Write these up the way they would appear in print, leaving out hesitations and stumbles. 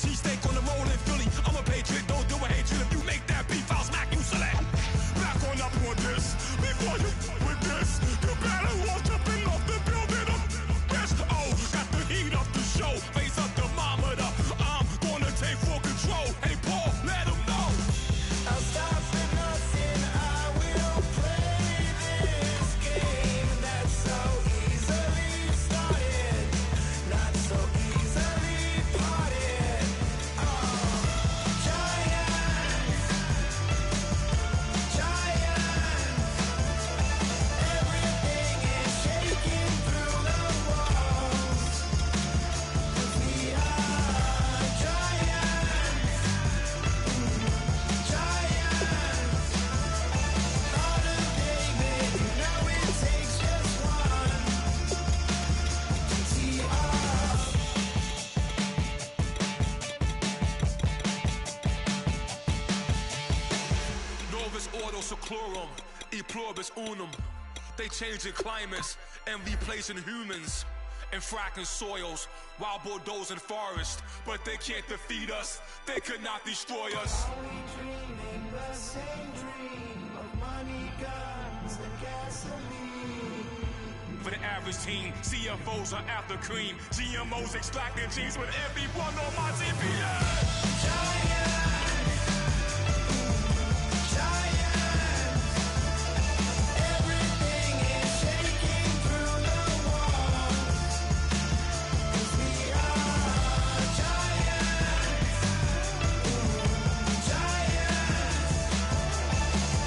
cheesesteak on the roll in Philly. I'm a patriot, don't do a hatred. If you make that beef, I'll smack you silly. Back on up on this. Before you with this, you better walk up and off the building up. Yes, oh, got the heat up the show. Face up thermometer. I'm gonna take full control. Hey, Paul, let him know. I'll stop for nothing. I will play this game that's so easily started, not so easily parted. Giants, everything is shaking through the walls. We are giants, heart of David. You know it takes just one to tee off. Novus ordo seclorum, e pluribus unum. They changing climates and replacing humans and fracking soils while bulldozing forests. But they can't defeat us. They could not destroy us. Are we dreaming the same dream of money, guns, and gasoline? For the average team, CFOs are after cream. GMOs extracting genes with everyone on my GPS. Everything is shaking through the walls. 'Cause we are giants,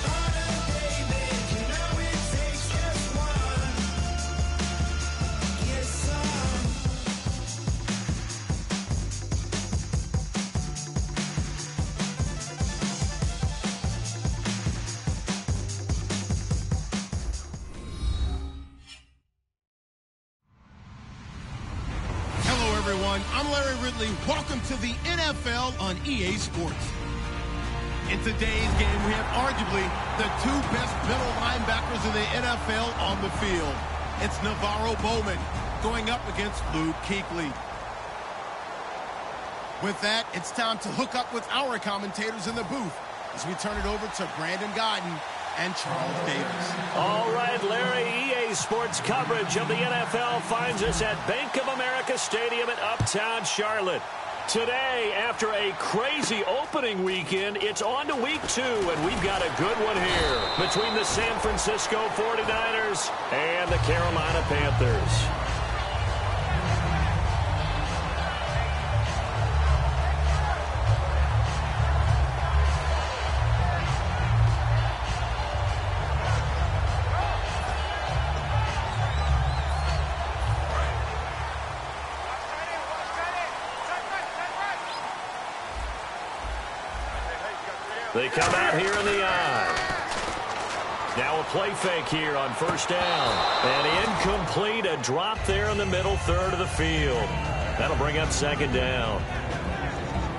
heart of David. You know it takes just one. Yes, son. Hello, everyone. I'm Larry Ridley. Welcome to the NFL on EA Sports. In today's game, we have arguably the two best middle linebackers in the NFL on the field. It's Navarro Bowman going up against Luke Kuechly. With that, it's time to hook up with our commentators in the booth as we turn it over to Brandon Godden and Charles Davis. All right, Larry, EA Sports coverage of the NFL finds us at Bank of America Stadium in Uptown Charlotte. Today, after a crazy opening weekend, it's on to week 2, and we've got a good one here between the San Francisco 49ers and the Carolina Panthers. They come out here in the eye. Now a play fake here on first down. And incomplete, a drop there in the middle third of the field. That'll bring up second down.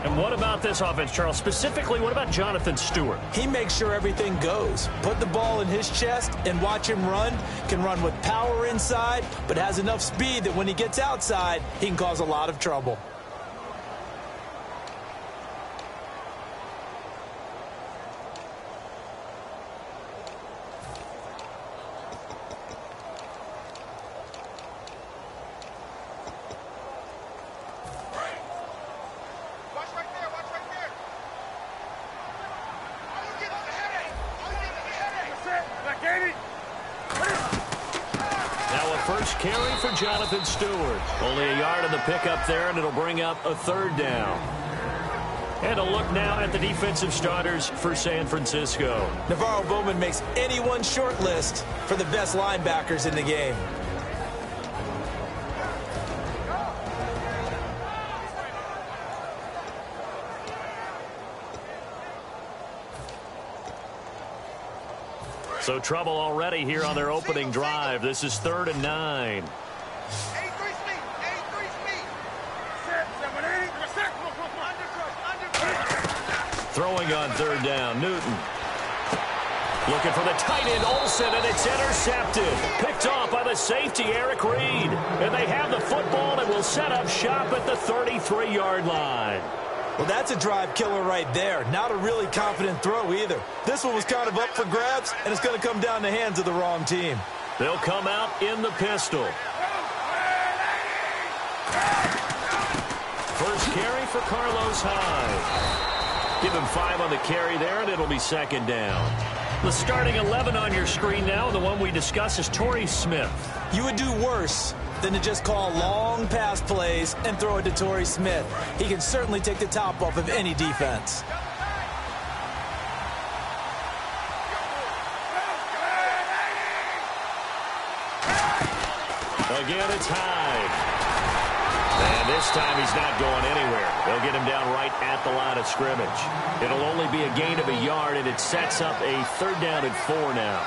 And what about this offense, Charles? Specifically, what about Jonathan Stewart? He makes sure everything goes. Put the ball in his chest and watch him run. Can run with power inside, but has enough speed that when he gets outside, he can cause a lot of trouble. First carry for Jonathan Stewart. Only a yard on the pickup there, and it'll bring up a third down. And a look now at the defensive starters for San Francisco. Navarro Bowman makes anyone's short list for the best linebackers in the game. So trouble already here on their opening drive. This is 3rd and 9. Throwing on 3rd down, Newton. Looking for the tight end, Olsen, and it's intercepted. Picked off by the the safety, Eric Reed. And they have the football and will set up shop at the 33-yard line. Well, that's a drive killer right there. Not a really confident throw either. This one was kind of up for grabs, and it's going to come down the hands of the wrong team. They'll come out in the pistol. First carry for Carlos Hyde. Give him 5 on the carry there, and it'll be second down. The starting 11 on your screen now, and the one we discuss is Torrey Smith. You would do worse than to just call long pass plays and throw it to Torrey Smith. He can certainly take the top off of any defense. Again, it's Hyde. And this time he's not going anywhere. They'll get him down right at the line of scrimmage. It'll only be a gain of a yard, and it sets up a 3rd down and 4 now.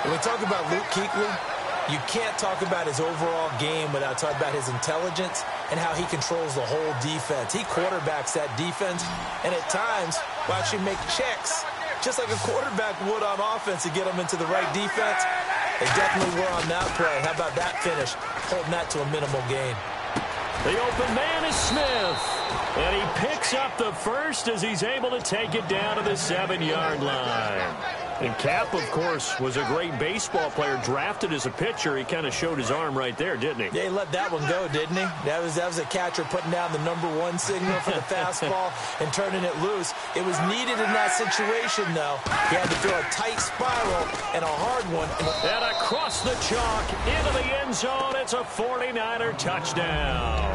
When we talk about Luke Kuechly, you can't talk about his overall game without talking about his intelligence and how he controls the whole defense. He quarterbacks that defense, and at times will actually make checks, just like a quarterback would on offense to get them into the right defense. They definitely were on that play. How about that finish, holding that to a minimal gain. The open man is Smith, and he picks up the first as he's able to take it down to the 7-yard line. And Cap, of course, was a great baseball player, drafted as a pitcher. He kind of showed his arm right there, didn't he? Yeah, he let that one go, didn't he? That was a catcher putting down the #1 signal for the fastball and turning it loose. It was needed in that situation, though. He had to throw a tight spiral and a hard one. And across the chalk, into the end zone, it's a 49er touchdown.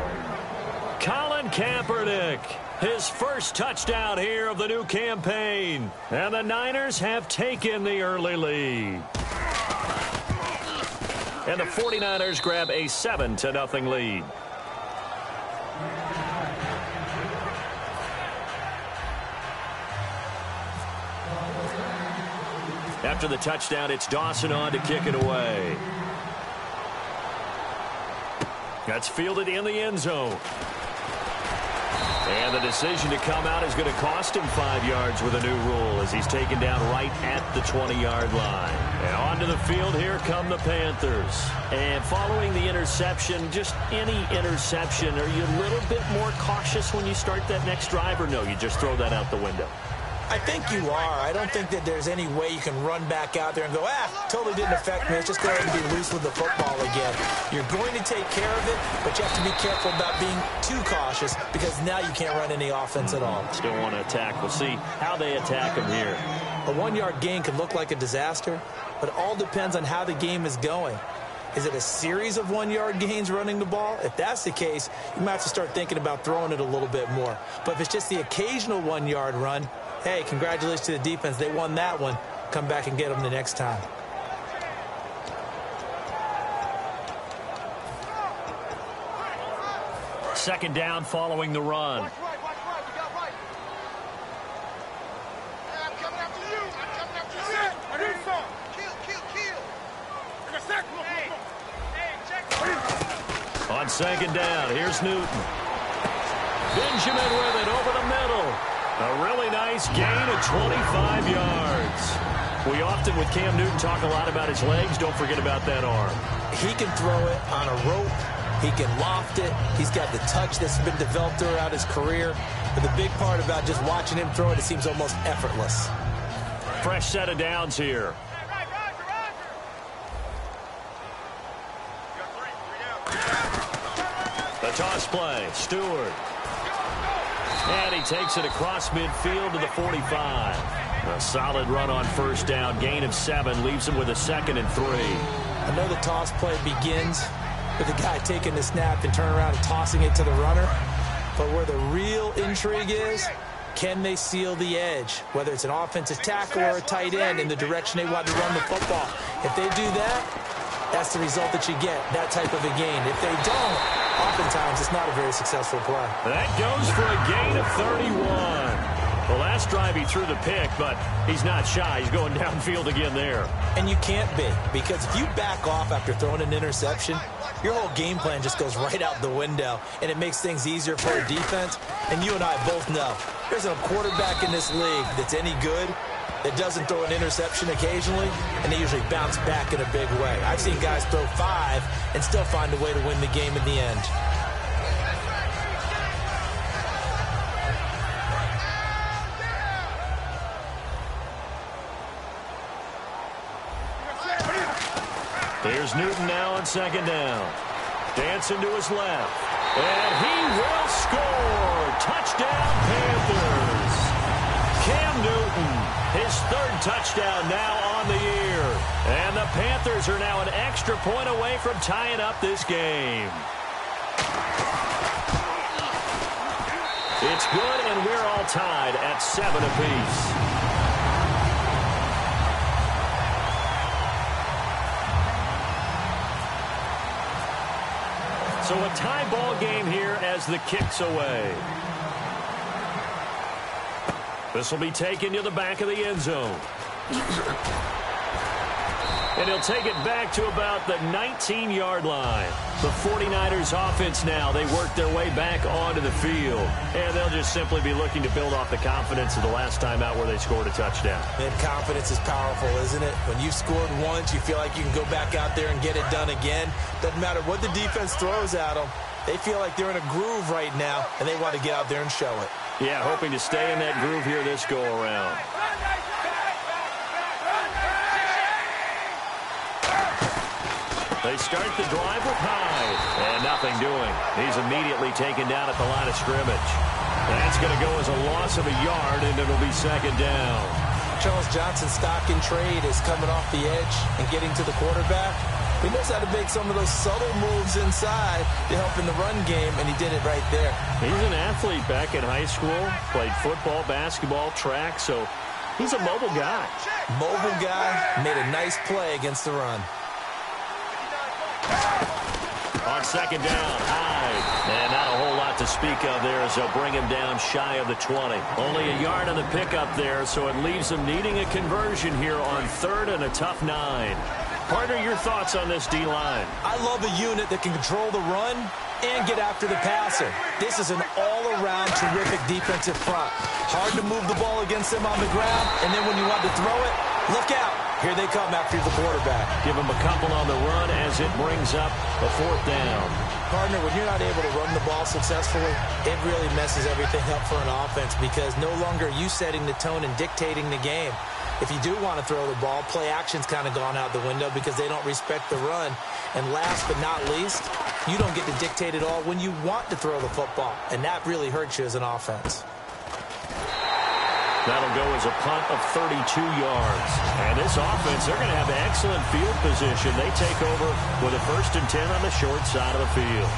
Colin Kaepernick, his first touchdown here of the new campaign. And the Niners have taken the early lead. And the 49ers grab a 7-0 lead. After the touchdown, it's Dawson on to kick it away. That's fielded in the end zone. And the decision to come out is going to cost him 5 yards with a new rule as he's taken down right at the 20-yard line. And onto the field, here come the Panthers. And following the interception, just any interception, are you a little bit more cautious when you start that next drive, or no, you just throw that out the window? I think you are. I don't think that there's any way you can run back out there and go, totally didn't affect me. Let's just go ahead and be loose with the football again. You're going to take care of it, but you have to be careful about being too cautious because now you can't run any offense at all. Still want to attack. We'll see how they attack him here. A 1-yard gain can look like a disaster, but it all depends on how the game is going. Is it a series of 1-yard gains running the ball? If that's the case, you might have to start thinking about throwing it a little bit more. But if it's just the occasional 1-yard run, hey, congratulations to the defense. They won that one. Come back and get them the next time. Second down following the run. On second down, here's Newton. Benjamin with it over the middle. A really nice gain of 25 yards. We often, with Cam Newton, talk a lot about his legs. Don't forget about that arm. He can throw it on a rope. He can loft it. He's got the touch that's been developed throughout his career. But the big part about just watching him throw it, it seems almost effortless. Fresh set of downs here. The toss play, Stewart. And he takes it across midfield to the 45. A solid run on first down. Gain of 7 leaves him with a 2nd and 3. I know the toss play begins with the guy taking the snap and turning around and tossing it to the runner. But where the real intrigue is, can they seal the edge? Whether it's an offensive tackle or a tight end in the direction they want to run the football. If they do that, that's the result that you get, that type of a gain. If they don't, oftentimes it's not a very successful play. That goes for a gain of 31. The last drive he threw the pick, but he's not shy. He's going downfield again there. And you can't be, because if you back off after throwing an interception, your whole game plan just goes right out the window, and it makes things easier for a defense. And you and I both know there's a quarterback in this league that's any good. that doesn't throw an interception occasionally, and they usually bounce back in a big way. I've seen guys throw 5 and still find a way to win the game in the end. Here's Newton now on second down. Dancing to his left. And he will score. Touchdown, Panthers. Cam Newton, his 3rd touchdown now on the year. And the Panthers are now an extra point away from tying up this game. It's good, and we're all tied at 7 apiece. So a tie ball game here as the kick's away. This will be taken to the back of the end zone. And he'll take it back to about the 19-yard line. The 49ers offense now, they work their way back onto the field. And they'll just simply be looking to build off the confidence of the last time out where they scored a touchdown. And confidence is powerful, isn't it? When you've scored once, you feel like you can go back out there and get it done again. Doesn't matter what the defense throws at them. They feel like they're in a groove right now, and they want to get out there and show it. Yeah, hoping to stay in that groove here this go-around. They start the drive with Hyde, and nothing doing. He's immediately taken down at the line of scrimmage. That's going to go as a loss of a yard, and it'll be second down. Charles Johnson's stock in trade is coming off the edge and getting to the quarterback. He knows how to make some of those subtle moves inside to help in the run game, and he did it right there. He's an athlete back in high school, played football, basketball, track, so he's a mobile guy. Mobile guy, made a nice play against the run. On second down, Hyde. And not a whole lot to speak of there as they'll bring him down shy of the 20. Only a yard on the pickup there, so it leaves them needing a conversion here on 3rd and a tough 9. Partner, your thoughts on this D-line? I love a unit that can control the run and get after the passer. This is an all-around terrific defensive front. Hard to move the ball against them on the ground, and then when you want to throw it, look out. Here they come after the quarterback. Give him a couple on the run as it brings up a 4th down. Partner, when you're not able to run the ball successfully, it really messes everything up for an offense because no longer are you setting the tone and dictating the game. If you do want to throw the ball, play action's kind of gone out the window because they don't respect the run. And last but not least, you don't get to dictate it all when you want to throw the football. And that really hurts you as an offense. That'll go as a punt of 32 yards. And this offense, they're going to have excellent field position. They take over with a 1st and 10 on the short side of the field.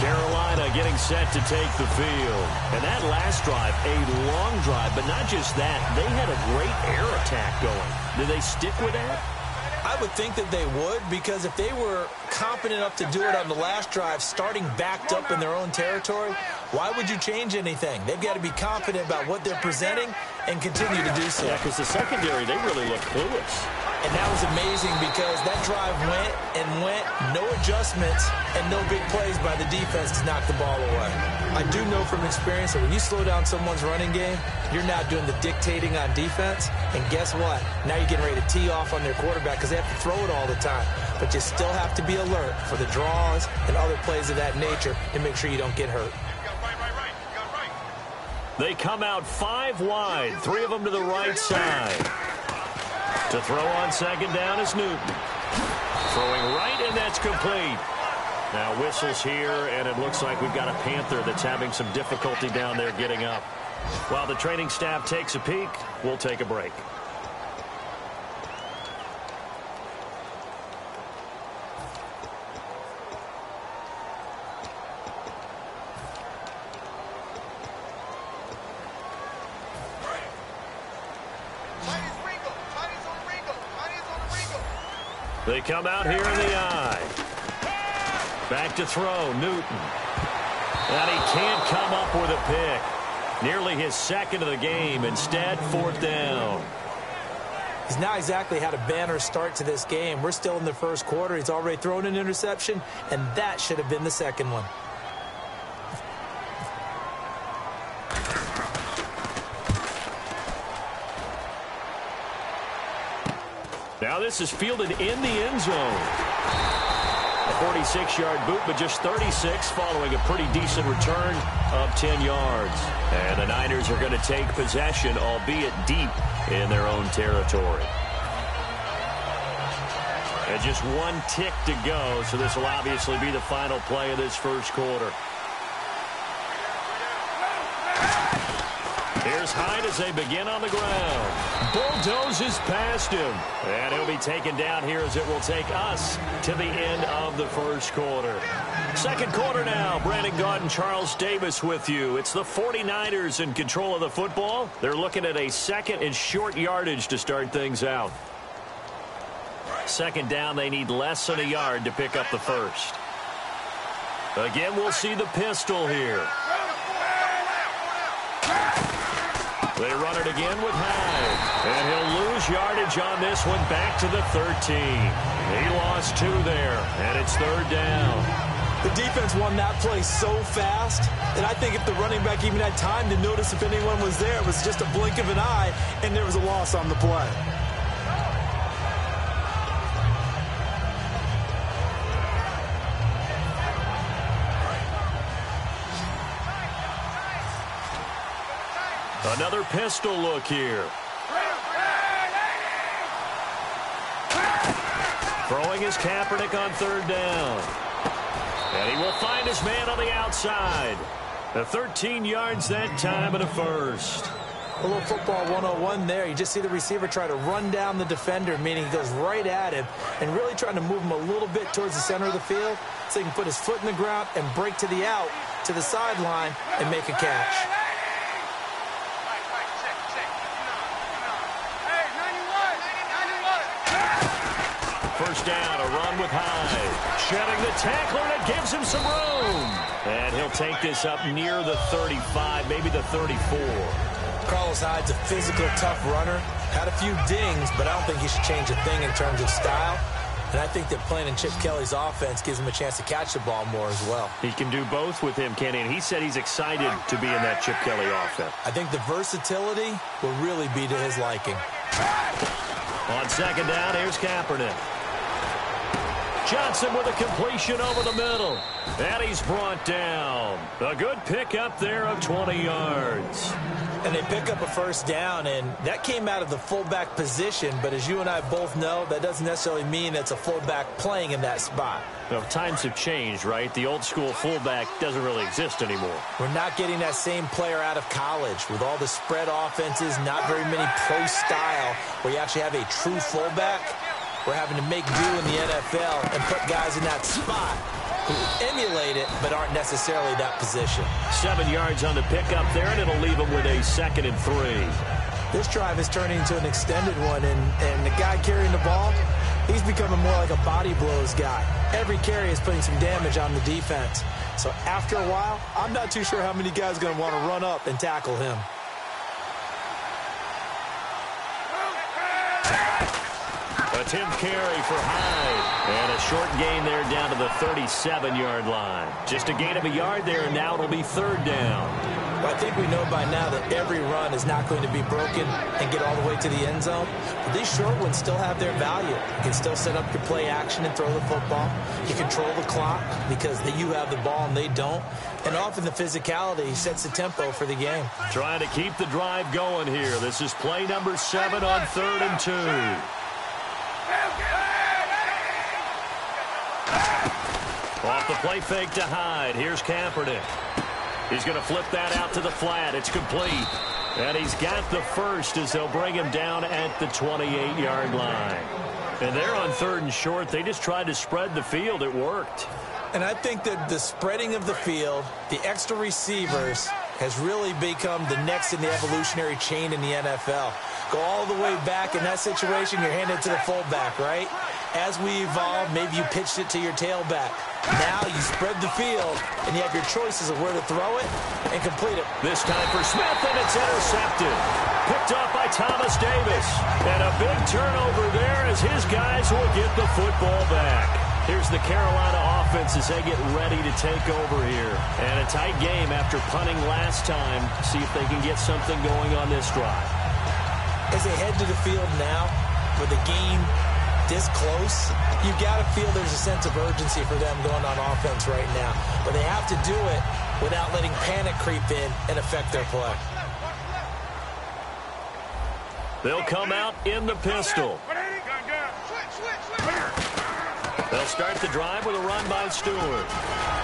Carolina getting set to take the field. And that last drive, a long drive, but not just that. They had a great air attack going. Do they stick with that? I would think that they would, because if they were competent enough to do it on the last drive, starting backed up in their own territory, why would you change anything? They've got to be confident about what they're presenting and continue to do so. Yeah, because the secondary, they really look clueless. And that was amazing because that drive went and went, no adjustments, and no big plays by the defense to knock the ball away. I do know from experience that when you slow down someone's running game, you're not doing the dictating on defense. And guess what? Now you're getting ready to tee off on their quarterback because they have to throw it all the time. But you still have to be alert for the draws and other plays of that nature to make sure you don't get hurt. They come out 5 wide, 3 of them to the right side. To throw on second down is Newton. Throwing right, and that's complete. Now whistles here, and it looks like we've got a Panther that's having some difficulty down there getting up. While the training staff takes a peek, we'll take a break. They come out here in the eye. Back to throw, Newton. And he can't come up with a pick. Nearly his 2nd of the game. Instead, 4th down. He's not exactly had a banner start to this game. We're still in the 1st quarter. He's already thrown an interception, and that should have been the 2nd one. Now this is fielded in the end zone. A 46-yard boot, but just 36 following a pretty decent return of 10 yards. And the Niners are going to take possession, albeit deep in their own territory. And just one tick to go, so this will obviously be the final play of this first quarter. Here's Hyde as they begin on the ground. Bulldozes past him. And he'll be taken down here as it will take us to the end of the first quarter. Second quarter now. Brandon Gaudin and Charles Davis with you. It's the 49ers in control of the football. They're looking at a second and short yardage to start things out. Second down, they need less than a yard to pick up the first. Again, we'll see the pistol here. They run it again with Hyde. And he'll lose yardage on this one back to the 13. He lost 2 there, and it's third down. The defense won that play so fast, and I think if the running back even had time to notice if anyone was there, it was just a blink of an eye, and there was a loss on the play. Another pistol look here. Throwing is Kaepernick on third down. And he will find his man on the outside. The 13 yards that time and a first. A little football 101 there. You just see the receiver try to run down the defender, meaning he goes right at him and really trying to move him a little bit towards the center of the field so he can put his foot in the ground and break to the out, to the sideline, and make a catch. First down, a run with Hyde. Shedding the tackler, and it gives him some room. And he'll take this up near the 35, maybe the 34. Carlos Hyde's a physical, tough runner. Had a few dings, but I don't think he should change a thing in terms of style. And I think that playing in Chip Kelly's offense gives him a chance to catch the ball more as well. He can do both with him, Kenny, and he said he's excited to be in that Chip Kelly offense. I think the versatility will really be to his liking. On second down, here's Kaepernick. Johnson with a completion over the middle. And he's brought down. A good pickup there of 20 yards. And they pick up a first down, and that came out of the fullback position. But as you and I both know, that doesn't necessarily mean it's a fullback playing in that spot. Well, times have changed, right? The old school fullback doesn't really exist anymore. We're not getting that same player out of college with all the spread offenses, not very many pro style, where you actually have a true fullback. We're having to make do in the NFL and put guys in that spot who emulate it but aren't necessarily that position. 7 yards on the pickup there, and it'll leave them with a 2nd and 3. This drive is turning into an extended one, and the guy carrying the ball, he's becoming more like a body blows guy. Every carry is putting some damage on the defense. So after a while, I'm not too sure how many guys are going to want to run up and tackle him. Attempt carry for Hyde. And a short gain there down to the 37-yard line. Just a gain of a yard there, and now it'll be third down. Well, I think we know by now that every run is not going to be broken and get all the way to the end zone. But these short ones still have their value. You can still set up your play action and throw the football. You control the clock because you have the ball and they don't. And often the physicality sets the tempo for the game. Trying to keep the drive going here. This is play number 7 on 3rd and 2. Off the play fake to Hyde. Here's Kaepernick. He's going to flip that out to the flat. It's complete. And he's got the first as they'll bring him down at the 28-yard line. And they're on 3rd and short. They just tried to spread the field. It worked. And I think that the spreading of the field, the extra receivers, has really become the next in the evolutionary chain in the NFL. Go all the way back in that situation, you're handed to the fullback, right? As we evolve, maybe you pitched it to your tailback. Now you spread the field, and you have your choices of where to throw it and complete it. This time for Smith, and it's intercepted. Picked off by Thomas Davis. And a big turnover there as his guys will get the football back. Here's the Carolina offense as they get ready to take over here. And a tight game after punting last time. See if they can get something going on this drive. As they head to the field now, where the game this close, you've got to feel there's a sense of urgency for them going on offense right now. But they have to do it without letting panic creep in and affect their play. They'll come out in the pistol. They'll start the drive with a run by Stewart.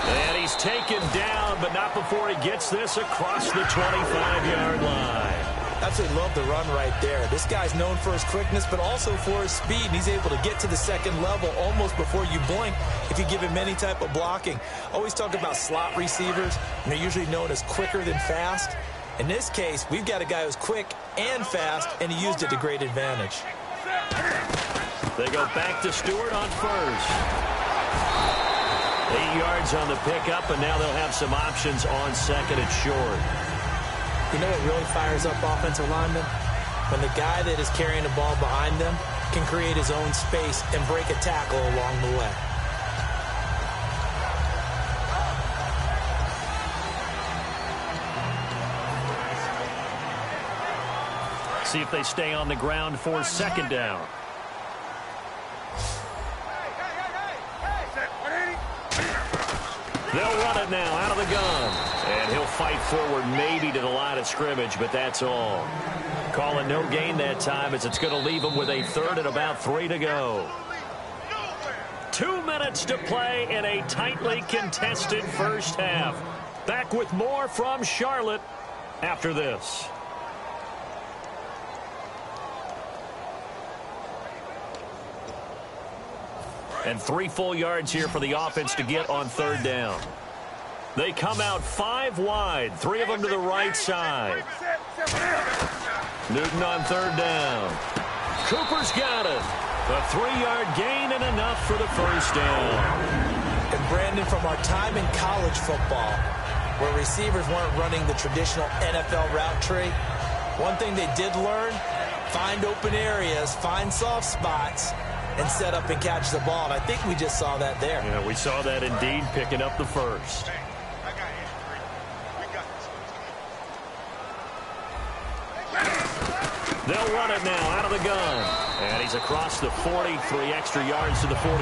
And he's taken down, but not before he gets this across the 25-yard line. Absolutely love the run right there. This guy's known for his quickness, but also for his speed. And he's able to get to the second level almost before you blink if you give him any type of blocking. Always talk about slot receivers, and they're usually known as quicker than fast. In this case, we've got a guy who's quick and fast, and he used it to great advantage. They go back to Stewart on first. 8 yards on the pickup, and now they'll have some options on second and short. You know what really fires up offensive linemen? When the guy that is carrying the ball behind them can create his own space and break a tackle along the way. See if they stay on the ground for second down. They'll run it now out of the gun. And he'll fight forward maybe to the line of scrimmage, but that's all. Calling no gain that time as it's going to leave them with a third and about 3 to go. 2 minutes to play in a tightly contested first half. Back with more from Charlotte after this. And 3 full yards here for the offense to get on third down. They come out 5 wide, 3 of them to the right side. Newton on third down. Cooper's got it. A 3-yard gain and enough for the first down. And Brandon, from our time in college football, where receivers weren't running the traditional NFL route tree, one thing they did learn, find open areas, find soft spots, and set up and catch the ball. And I think we just saw that there. Yeah, we saw that indeed, picking up the first. They'll run it now out of the gun. And he's across the 40, 3 extra yards to the 43.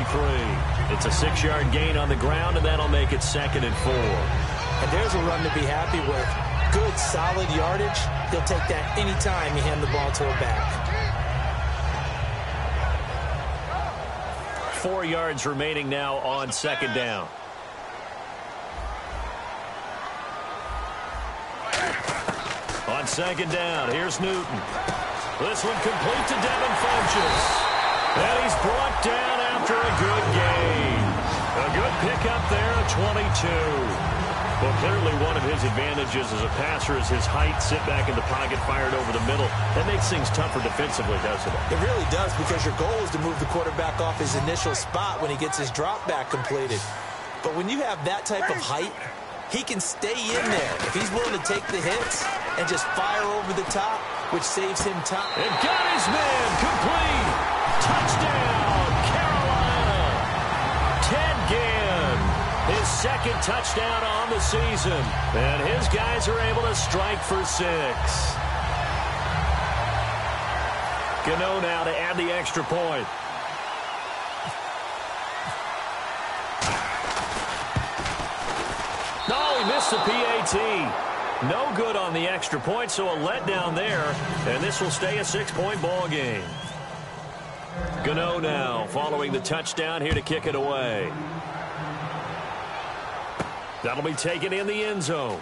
It's a 6-yard gain on the ground, and that'll make it 2nd and 4. And there's a run to be happy with. Good, solid yardage. He'll take that anytime you hand the ball to a back. 4 yards remaining now on second down. On second down, here's Newton. This one complete to Devin Funchess. And he's brought down after a good gain. A good pickup there at 22. Well, clearly one of his advantages as a passer is his height. Sit back in the pocket, fired over the middle. That makes things tougher defensively, doesn't it? It really does, because your goal is to move the quarterback off his initial spot when he gets his drop back completed. But when you have that type of height, he can stay in there if he's willing to take the hits and just fire over the top, which saves him time. And got his man complete. Touchdown, Carolina. Ted Ginn. His second touchdown on the season. And his guys are able to strike for 6. Gano now to add the extra point. No, he missed the PAT. No good on the extra point, so a letdown there. And this will stay a 6-point ball game. Gano now following the touchdown here to kick it away. That'll be taken in the end zone.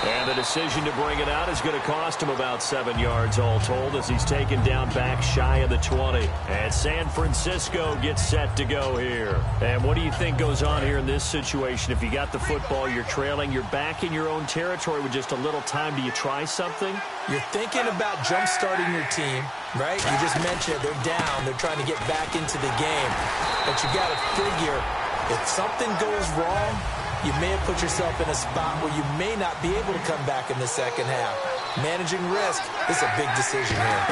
And the decision to bring it out is going to cost him about 7 yards all told as he's taken down back shy of the 20. And San Francisco gets set to go here. And what do you think goes on here in this situation? If you got the football, you're trailing, you're back in your own territory with just a little time. Do you try something? You're thinking about jump-starting your team, right? You just mentioned they're down. They're trying to get back into the game. But you got to figure, if something goes wrong, you may have put yourself in a spot where you may not be able to come back in the second half. Managing risk is a big decision here.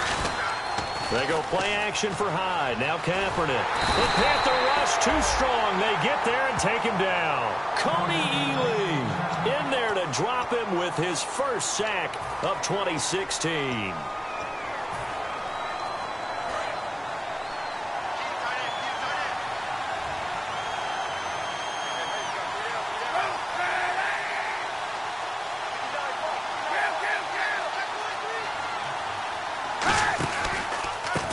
They go play action for Hyde. Now Kaepernick. The Panther rush too strong. They get there and take him down. Coney Ealy in there to drop him with his first sack of 2016.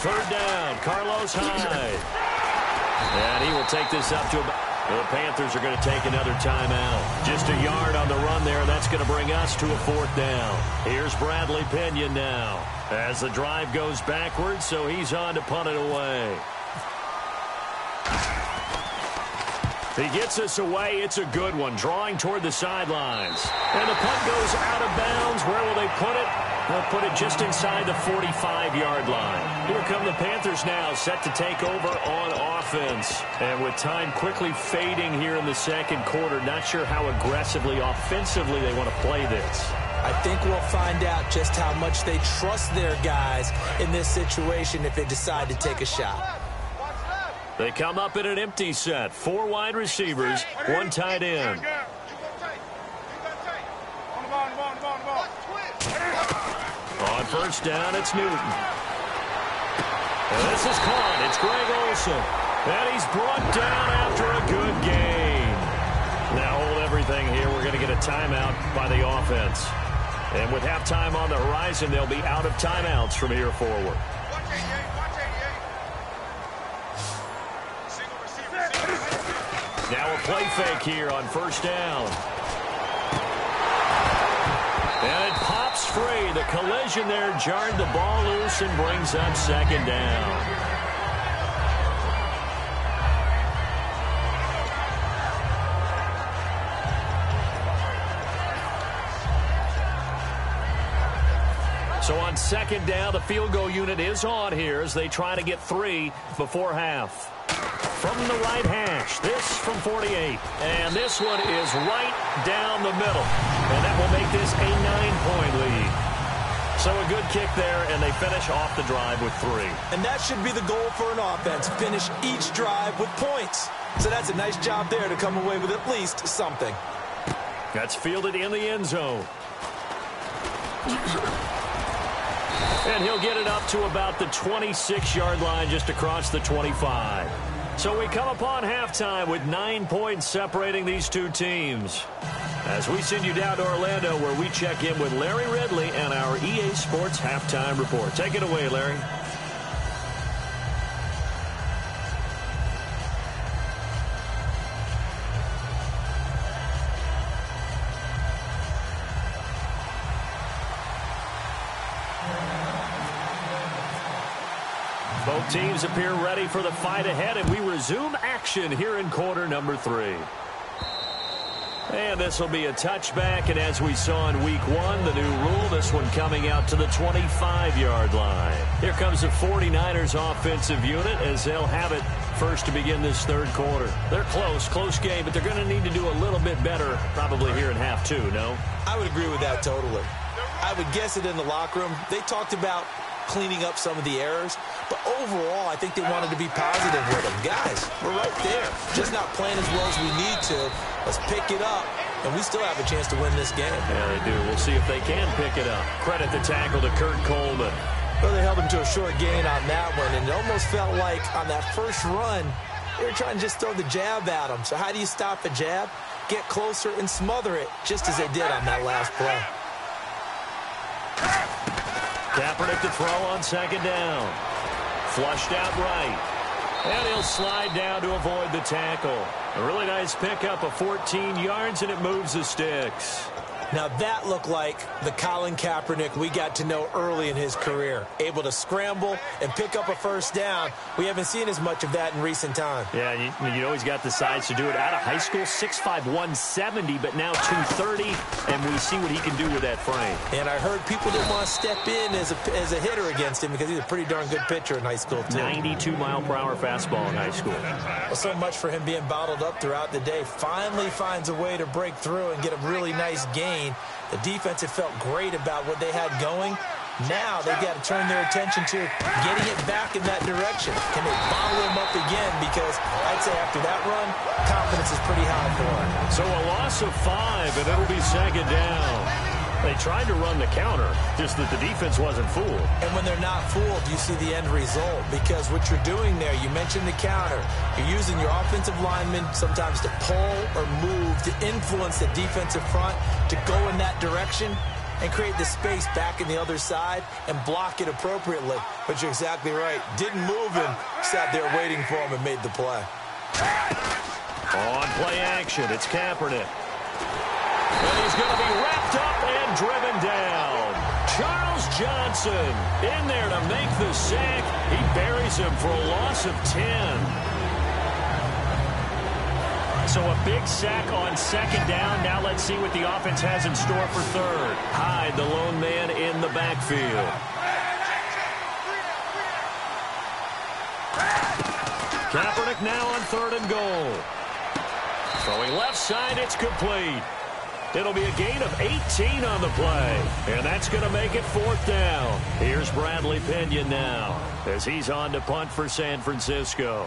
third down. Carlos Hyde. And he will take this up to about... The Panthers are going to take another timeout. Just a yard on the run there. That's going to bring us to a fourth down. Here's Bradley Pinion now as the drive goes backwards, so he's on to punt it away. He gets us away. It's a good one, drawing toward the sidelines. And the punt goes out of bounds. Where will they put it? They'll put it just inside the 45-yard line. Here come the Panthers now, set to take over on offense. And with time quickly fading here in the second quarter, not sure how aggressively, offensively they want to play this. I think we'll find out just how much they trust their guys in this situation if they decide to take a shot. They come up in an empty set. 4 wide receivers, 1 tight end. On first down, it's Newton. And this is caught. It's Greg Olsen. And he's brought down after a good game. Now hold everything here. We're going to get a timeout by the offense. And with halftime on the horizon, they'll be out of timeouts from here forward. Now a play fake here on first down. And it pops free. The collision there jarred the ball loose and brings up second down. So on second down, the field goal unit is on here as they try to get 3 before half. From the right hash, this from 48. And this one is right down the middle. And that will make this a 9-point lead. So a good kick there, and they finish off the drive with 3. And that should be the goal for an offense, finish each drive with points. So that's a nice job there to come away with at least something. That's fielded in the end zone. And he'll get it up to about the 26-yard line just across the 25. So we come upon halftime with 9 points separating these two teams. As we send you down to Orlando where we check in with Larry Ridley and our EA Sports Halftime Report. Take it away, Larry. Both teams appear ready for the fight ahead, and we resume action here in quarter number 3. And this will be a touchback, and as we saw in week 1, the new rule, this one coming out to the 25-yard line. Here comes the 49ers offensive unit as they'll have it first to begin this third quarter. They're close game, but they're going to need to do a little bit better probably here in half 2, no? I would agree with that totally. I would guess it in the locker room. They talked about cleaning up some of the errors, but overall I think they wanted to be positive with them. Guys, we're right there, just not playing as well as we need to. Let's pick it up, and we still have a chance to win this game. Yeah, they do. We'll see if they can pick it up. Credit the tackle to Kurt Coleman. Well, they held him to a short gain on that one, and it almost felt like on that first run they were trying to just throw the jab at him. So how do you stop a jab? Get closer and smother it, just as they did on that last play. Kaepernick to throw on second down. Flushed out right. And he'll slide down to avoid the tackle. A really nice pickup of 14 yards, and it moves the sticks. Now that looked like the Colin Kaepernick we got to know early in his career. Able to scramble and pick up a first down. We haven't seen as much of that in recent time. Yeah, you know he's got the size to do it. Out of high school, 6'5", 170, but now 230, and we see what he can do with that frame. And I heard people didn't want to step in as a hitter against him because he's a pretty darn good pitcher in high school, too. 92-mile-per-hour fastball in high school. Well, so much for him being bottled up throughout the day. Finally finds a way to break through and get a really nice gain. The defense had felt great about what they had going. Now they've got to turn their attention to getting it back in that direction. Can they bottle him up again? Because I'd say after that run, confidence is pretty high for him. So a loss of 5, and it'll be second down. They tried to run the counter, just that the defense wasn't fooled. And when they're not fooled, you see the end result. Because what you're doing there, you mentioned the counter. You're using your offensive linemen sometimes to pull or move, to influence the defensive front, to go in that direction. and create the space back in the other side and block it appropriately. But you're exactly right. Didn't move him, sat there waiting for him and made the play. On play action, it's Kaepernick. And he's going to be wrapped up and driven down. Charles Johnson in there to make the sack. He buries him for a loss of 10. So a big sack on second down. Now let's see what the offense has in store for third. Hyde, the lone man in the backfield. Kaepernick now on third and goal. Throwing left side, it's complete. It'll be a gain of 18 on the play. And that's going to make it fourth down. Here's Bradley Pinion now as he's on to punt for San Francisco.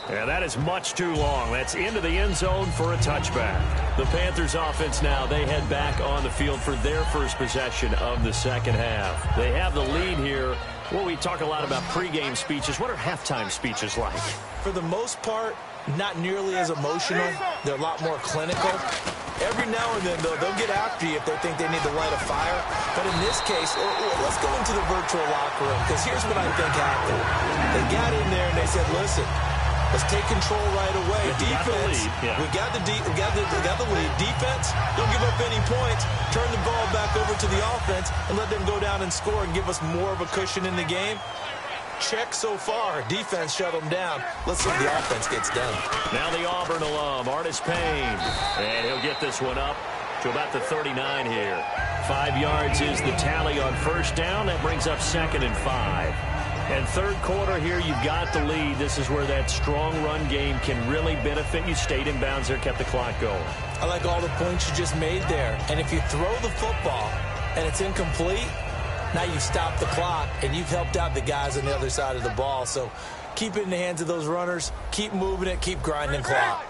And that is much too long. That's into the end zone for a touchback. The Panthers offense now, they head back on the field for their first possession of the second half. They have the lead here. Well, we talk a lot about pregame speeches. What are halftime speeches like? For the most part, not nearly as emotional. They're a lot more clinical. Every now and then, though, they'll get after you if they think they need to light a fire. But in this case, let's go into the virtual locker room, because here's what I think happened. They got in there and they said, listen, let's take control right away. Defense, we got the lead. Defense, don't give up any points. Turn the ball back over to the offense and let them go down and score and give us more of a cushion in the game. Check so far. Defense shut them down. Let's see what the offense gets done. Now the Auburn alum, Artis Payne. And he'll get this one up to about the 39 here. 5 yards is the tally on first down. That brings up 2nd and 5. And third quarter here, you've got the lead. This is where that strong run game can really benefit you. Stayed in bounds there, kept the clock going. I like all the points you just made there. And if you throw the football and it's incomplete, now you've stopped the clock and you've helped out the guys on the other side of the ball. So keep it in the hands of those runners. Keep moving it. Keep grinding clock.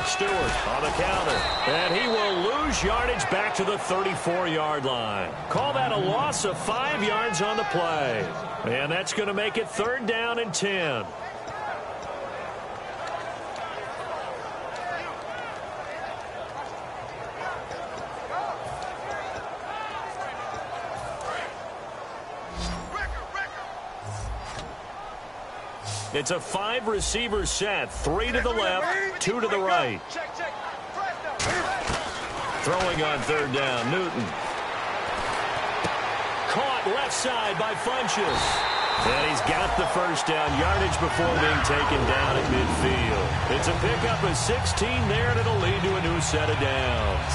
Stewart on the counter, and he will lose yardage back to the 34-yard line. Call that a loss of 5 yards on the play. And that's going to make it 3rd down and 10. It's a 5-receiver set. 3 to the left, 2 to the right. Throwing on 3rd down, Newton. Caught left side by Funchess. And he's got the first down yardage before being taken down at midfield. It's a pickup of 16 there, and it'll lead to a new set of downs.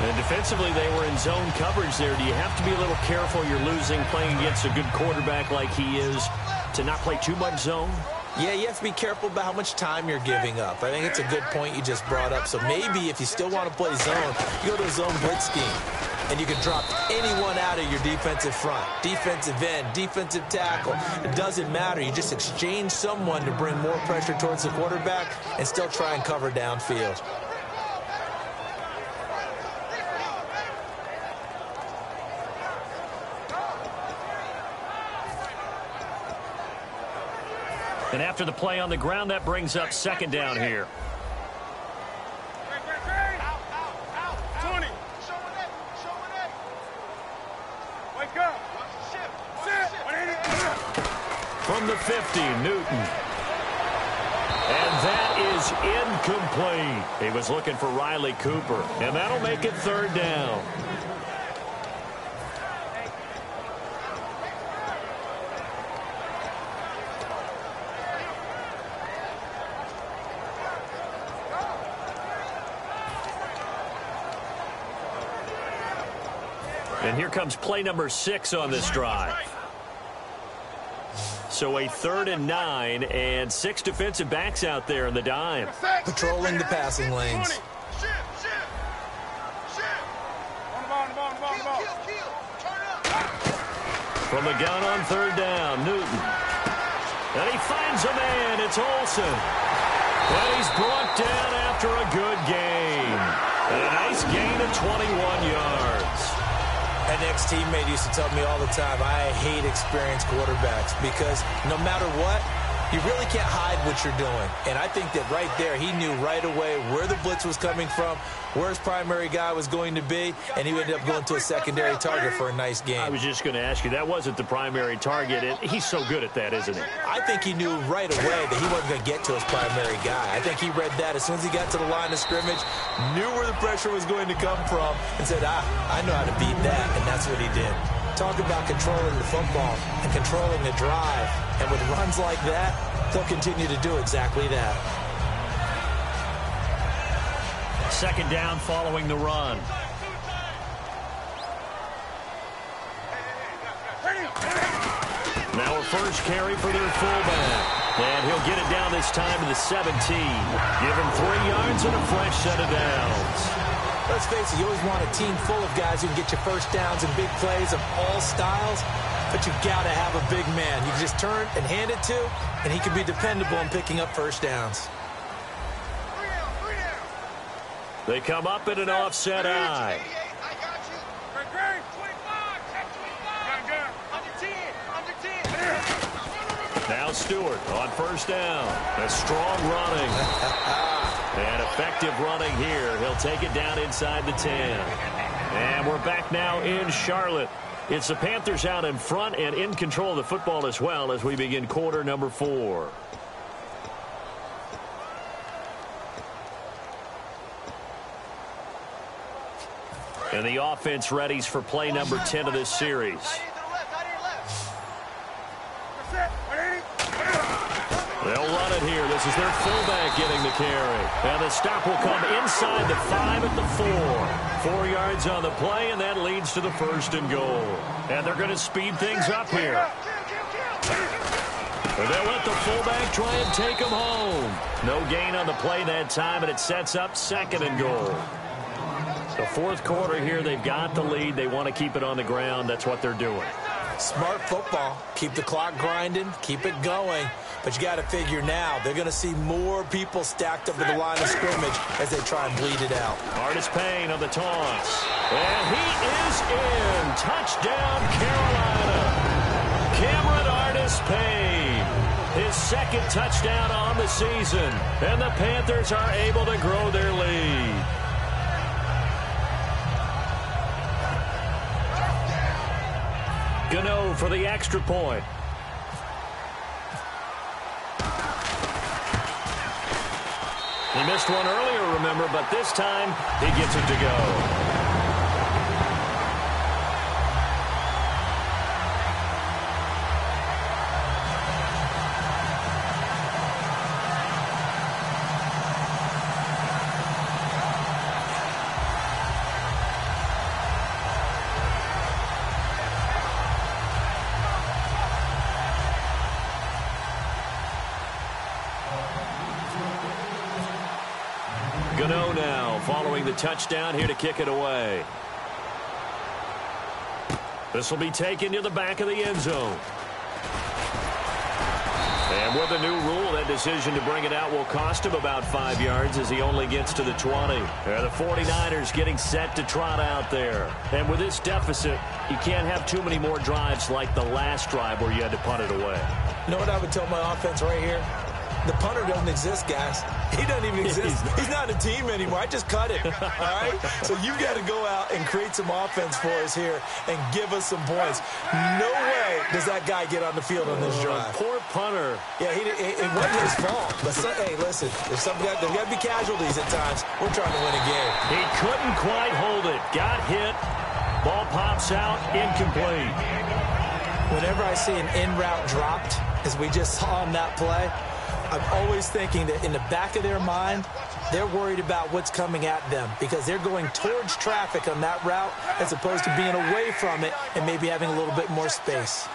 And defensively, they were in zone coverage there. Do you have to be a little careful? You're losing playing against a good quarterback like he is, to not play too much zone? Yeah, you have to be careful about how much time you're giving up. I think it's a good point you just brought up. So maybe if you still want to play zone, you go to a zone blitz scheme. And you can drop anyone out of your defensive front. Defensive end, defensive tackle. It doesn't matter. You just exchange someone to bring more pressure towards the quarterback and still try and cover downfield. And after the play on the ground, that brings up 2nd down here. From the 50, Newton. And that is incomplete. He was looking for Riley Cooper. And that'll make it 3rd down. And here comes play number 6 on this drive. So a 3rd and 9 and 6 defensive backs out there in the dime. Patrolling the passing lanes. From the gun on 3rd down, Newton. And he finds a man. It's Olsen. And he's brought down after a good game. And a nice gain of 21 yards. An ex-teammate used to tell me all the time, I hate experienced quarterbacks because no matter what, you really can't hide what you're doing. And I think that right there, he knew right away where the blitz was coming from, where his primary guy was going to be, and he ended up going to a secondary target for a nice game. I was just going to ask you, that wasn't the primary target. He's so good at that, isn't he? I think he knew right away that he wasn't going to get to his primary guy. I think he read that as soon as he got to the line of scrimmage, knew where the pressure was going to come from, and said, I know how to beat that, and that's what he did. Talk about controlling the football and controlling the drive. And with runs like that, they'll continue to do exactly that. Second down following the run. Now a first carry for their fullback. And he'll get it down this time to the 17. Give him 3 yards and a fresh set of downs. Let's face it, you always want a team full of guys who can get you first downs and big plays of all styles, but you got to have a big man. You can just turn and hand it to, and he can be dependable in picking up first downs. They come up in an offset eye. Now Stewart on first down. A strong running. And effective running here. He'll take it down inside the 10. And we're back now in Charlotte. It's the Panthers out in front and in control of the football as well as we begin quarter number 4. And the offense readies for play number 10 of this series. They'll run it here. This is their fullback getting the carry. And the stop will come inside the 5 at the 4. 4 yards on the play, and that leads to the first and goal. And they're going to speed things up here. And they'll let the fullback try and take him home. No gain on the play that time, and it sets up second and goal. The fourth quarter here, they've got the lead. They want to keep it on the ground. That's what they're doing. Smart football. Keep the clock grinding. Keep it going. But you got to figure now, they're going to see more people stacked up at the line of scrimmage as they try and bleed it out. Artis Payne on the toss. And he is in. Touchdown, Carolina. Cameron Artis Payne. His second touchdown on the season. And the Panthers are able to grow their lead. Gano for the extra point. He missed one earlier, remember, but this time he gets it to go. Gano now following the touchdown here to kick it away. This will be taken to the back of the end zone. And with a new rule, that decision to bring it out will cost him about 5 yards as he only gets to the 20. The 49ers getting set to trot out there. And with this deficit, you can't have too many more drives like the last drive where you had to punt it away. You know what I would tell my offense right here? The punter doesn't exist, guys. He doesn't even exist. He's not a team anymore. I just cut it, all right? So you got to go out and create some offense for us here and give us some points. No way does that guy get on the field on this drive. Poor punter. Yeah, it wasn't his fault. But, hey, listen, there's got to be casualties at times. We're trying to win a game. He couldn't quite hold it. Got hit. Ball pops out, incomplete. Whenever I see an in-route dropped, as we just saw on that play, I'm always thinking that in the back of their mind, they're worried about what's coming at them because they're going towards traffic on that route as opposed to being away from it and maybe having a little bit more space.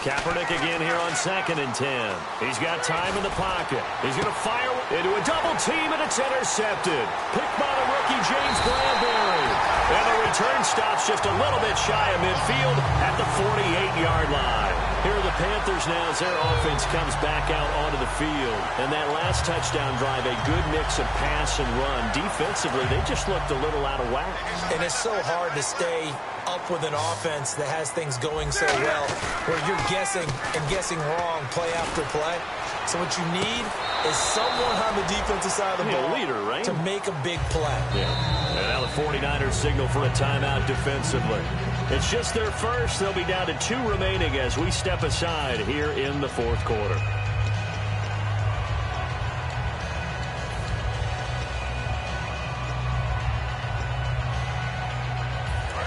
Kaepernick again here on 2nd and 10. He's got time in the pocket. He's going to fire into a double team, and it's intercepted. Picked by the rookie James Bradbury. And the return stops just a little bit shy of midfield at the 48-yard line. Here are the Panthers now as their offense comes back out onto the field. And that last touchdown drive, a good mix of pass and run. Defensively, they just looked a little out of whack. And it's so hard to stay up with an offense that has things going so well, where you're guessing and guessing wrong play after play. So what you need is someone on the defensive side of the ball, a leader, right? to make a big play. Yeah. And now the 49ers signal for a timeout defensively. It's just their first. They'll be down to 2 remaining as we step aside here in the fourth quarter.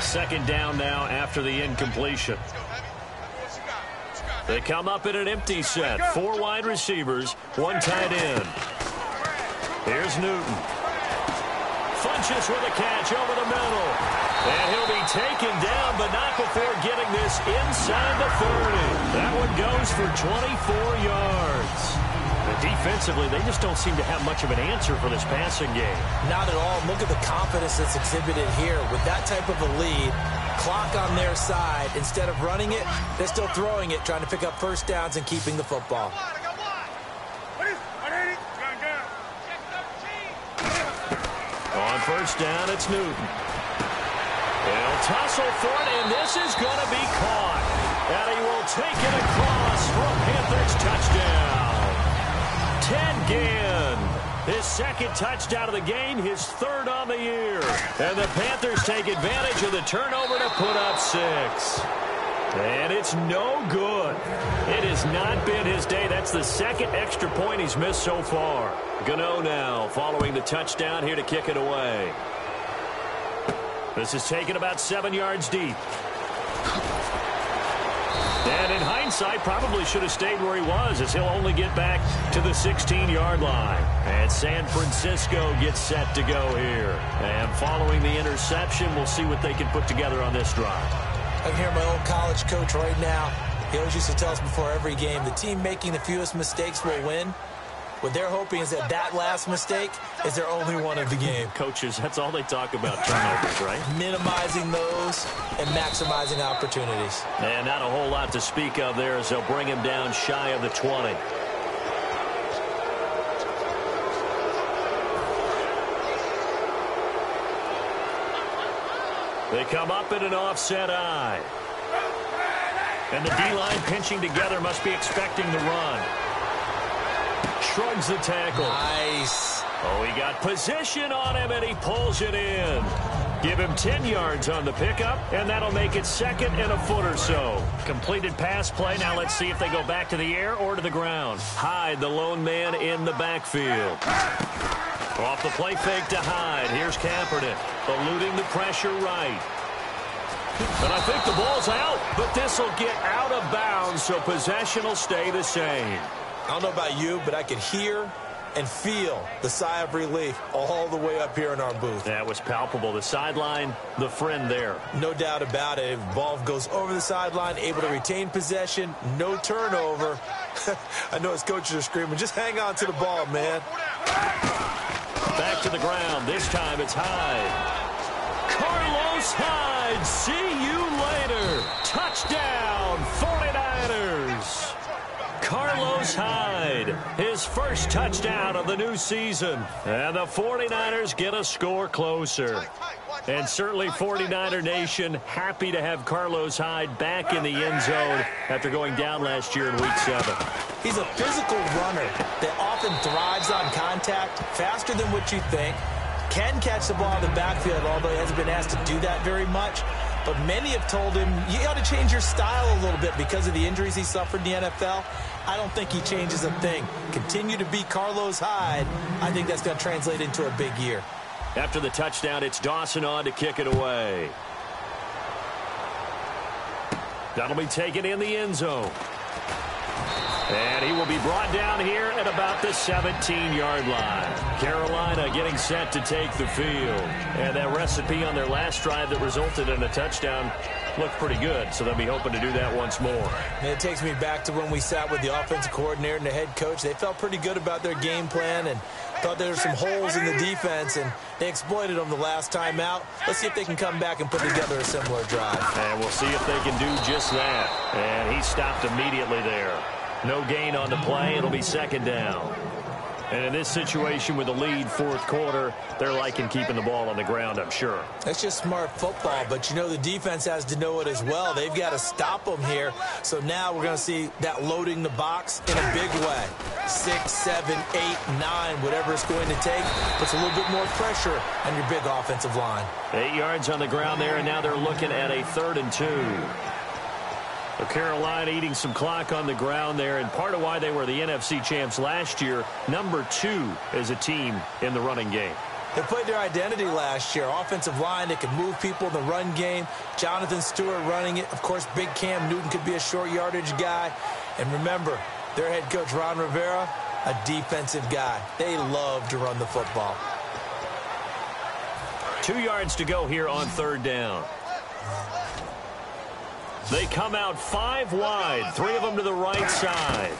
Second down now after the incompletion. They come up in an empty set. 4 wide receivers, 1 tight end. Here's Newton. Funches with a catch over the middle. And he'll be taken down, but not before getting this inside the 30. That one goes for 24 yards. But defensively, they just don't seem to have much of an answer for this passing game. Not at all. Look at the confidence that's exhibited here. With that type of a lead, clock on their side, instead of running it, they're still throwing it, trying to pick up first downs and keeping the football. On first down, it's Newton. They'll tussle for it, and this is going to be caught. And he will take it across for a Panthers touchdown. Ted Ginn, his second touchdown of the game, his 3rd on the year. And the Panthers take advantage of the turnover to put up 6. And it's no good. It has not been his day. That's the 2nd extra point he's missed so far. Gano now following the touchdown here to kick it away. This is taken about 7 yards deep. And in hindsight, probably should have stayed where he was, as he'll only get back to the 16-yard line. And San Francisco gets set to go here. And following the interception, we'll see what they can put together on this drive. I can hear my old college coach right now. He always used to tell us before every game, the team making the fewest mistakes will win. What they're hoping is that that last mistake is their only one of the game. Coaches, that's all they talk about, turnovers, right? Minimizing those and maximizing opportunities. And not a whole lot to speak of there as they'll bring him down shy of the 20. They come up in an offset eye. And the D-line pinching together, must be expecting the run. Shrugs the tackle. Nice. Oh, he got position on him, and he pulls it in. Give him 10 yards on the pickup, and that'll make it 2nd and a foot or so. Completed pass play. Now let's see if they go back to the air or to the ground. Hyde, the lone man in the backfield. Off the play fake to Hyde. Here's Kaepernick, eluding the pressure right. And I think the ball's out, but this will get out of bounds, so possession will stay the same. I don't know about you, but I could hear and feel the sigh of relief all the way up here in our booth. That was palpable. The sideline, the friend there. No doubt about it. If the ball goes over the sideline, able to retain possession, no turnover. I know his coaches are screaming, just hang on to the ball, man. Back to the ground. This time it's Hyde. Carlos Hyde, see you later. Touchdown, 49ers. Carlos Hyde, his first touchdown of the new season. And the 49ers get a score closer. And certainly 49er Nation happy to have Carlos Hyde back in the end zone after going down last year in Week 7. He's a physical runner that often thrives on contact, faster than what you think, can catch the ball in the backfield, although he hasn't been asked to do that very much. But many have told him, you got to change your style a little bit because of the injuries he suffered in the NFL. I don't think he changes a thing. Continue to be Carlos Hyde. I think that's going to translate into a big year. After the touchdown, it's Dawson on to kick it away. That'll be taken in the end zone. And he will be brought down here at about the 17-yard line. Carolina getting set to take the field. And that recipe on their last drive that resulted in a touchdown looked pretty good, so they'll be hoping to do that once more. And it takes me back to when we sat with the offensive coordinator and the head coach. They felt pretty good about their game plan, and Thought there were some holes in the defense, and they exploited them the last time out. Let's see if they can come back and put together a similar drive. And we'll see if they can do just that. And he stopped immediately there. No gain on the play. It'll be second down. And in this situation with the lead fourth quarter, they're liking keeping the ball on the ground, I'm sure. That's just smart football, but you know the defense has to know it as well. They've got to stop them here. So now we're going to see that loading the box in a big way. 6, 7, 8, 9, whatever it's going to take. Puts a little bit more pressure on your big offensive line. 8 yards on the ground there, and now they're looking at a 3rd and 2. So Carolina eating some clock on the ground there, and part of why they were the NFC champs last year, number 2 as a team in the running game. They played their identity last year. Offensive line, they could move people in the run game. Jonathan Stewart running it. Of course, big Cam Newton could be a short yardage guy. And remember, their head coach, Ron Rivera, a defensive guy. They love to run the football. 2 yards to go here on 3rd down. They come out 5 wide, 3 of them to the right side.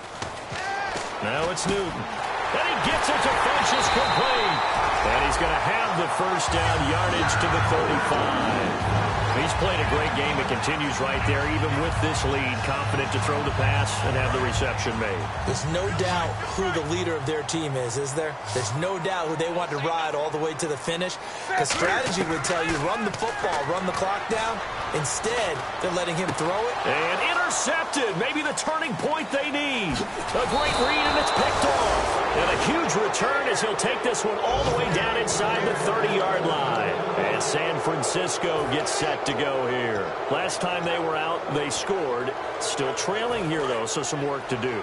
Now it's Newton. And he gets it to Funchess complete. And he's going to have the first down, yardage to the 35. He's played a great game. It continues right there, even with this lead, confident to throw the pass and have the reception made. There's no doubt who the leader of their team is there? There's no doubt who they want to ride all the way to the finish. Because strategy would tell you, run the football, run the clock down. Instead, they're letting him throw it. And intercepted. Maybe the turning point they need. A great read, and it's picked off. And a huge return as he'll take this one all the way down inside the 30-yard line. And San Francisco gets set to go here. Last time they were out, they scored. Still trailing here, though, so some work to do.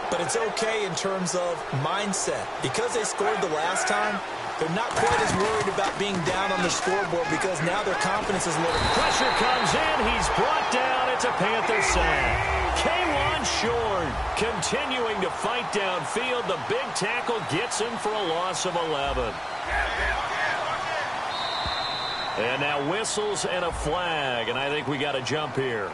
But it's okay in terms of mindset. Because they scored the last time, they're not quite as worried about being down on the scoreboard because now their confidence is low. Pressure comes in. He's brought down. It's a Panther sack. K'Wan Short continuing to fight downfield. The big tackle gets him for a loss of 11. And now whistles and a flag, and I think we got a jump here.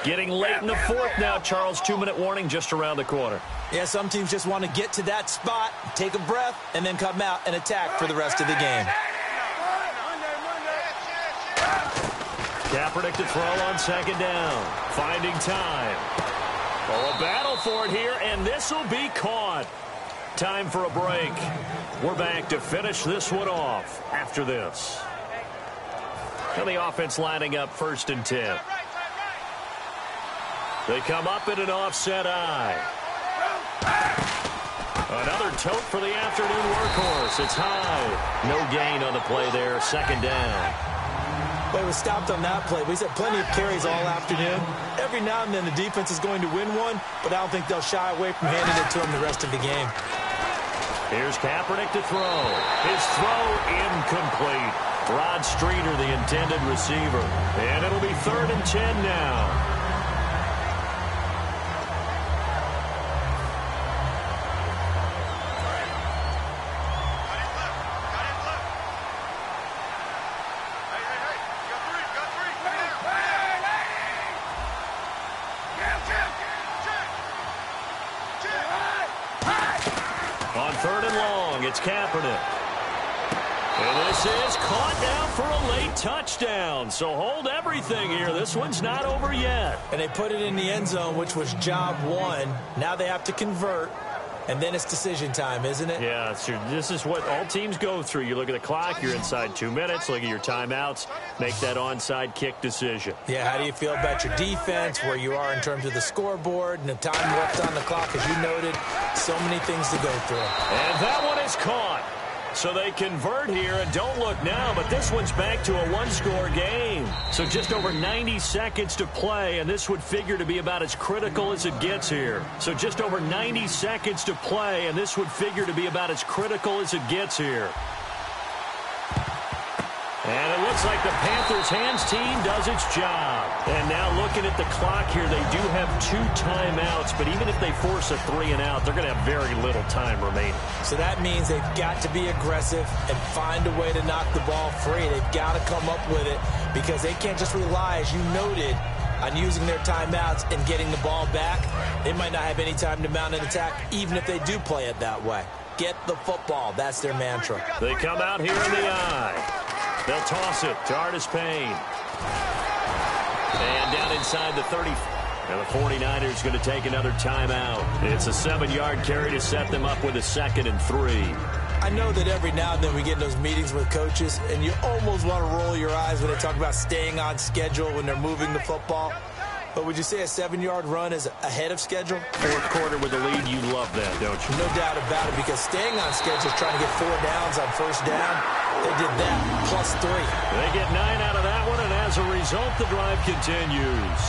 Getting late in the fourth now, Charles. 2-minute warning just around the corner. Yeah, some teams just want to get to that spot, take a breath, and then come out and attack for the rest of the game. Kaepernick to throw on 2nd down. Finding time. Oh, a battle for it here, and this will be caught. Time for a break. We're back to finish this one off after this. And the offense lining up 1st and 10. They come up in an offset eye. Another tote for the afternoon workhorse. It's high. No gain on the play there. 2nd down. But it was stopped on that play. We said plenty of carries all afternoon. Every now and then the defense is going to win one, but I don't think they'll shy away from handing it to him the rest of the game. Here's Kaepernick to throw. His throw incomplete. Rod Streeter, the intended receiver. And it'll be 3rd and 10 now. On 3rd and long, it's Kaepernick. And this is caught down for a late touchdown. So hold everything here. This one's not over yet. And they put it in the end zone, which was job 1. Now they have to convert. And then it's decision time, isn't it? Yeah, this is what all teams go through. You look at the clock, you're inside 2 minutes, look at your timeouts, make that onside kick decision. Yeah, how do you feel about your defense, where you are in terms of the scoreboard, and the time left on the clock, as you noted, so many things to go through. And that one is caught. So they convert here, and don't look now, but this one's back to a 1-score game. So just over 90 seconds to play, and this would figure to be about as critical as it gets here. So just over 90 seconds to play, and this would figure to be about as critical as it gets here. And it looks like the Panthers' hands team does its job. And now looking at the clock here, they do have 2 timeouts, but even if they force a 3-and-out, they're going to have very little time remaining. So that means they've got to be aggressive and find a way to knock the ball free. They've got to come up with it because they can't just rely, as you noted, on using their timeouts and getting the ball back. They might not have any time to mount an attack, even if they do play it that way. Get the football. That's their mantra. They come out here in the eye. They'll toss it to Artis Payne. And down inside the 30. And the 49ers going to take another timeout. It's a 7-yard carry to set them up with a 2nd and 3. I know that every now and then we get in those meetings with coaches, and you almost want to roll your eyes when they talk about staying on schedule when they're moving the football. But would you say a 7-yard run is ahead of schedule? Fourth quarter with the lead, you love that, don't you? No doubt about it, because staying on schedule is trying to get 4 downs on first down. They did that, +3. They get 9 out of that one, and as a result, the drive continues.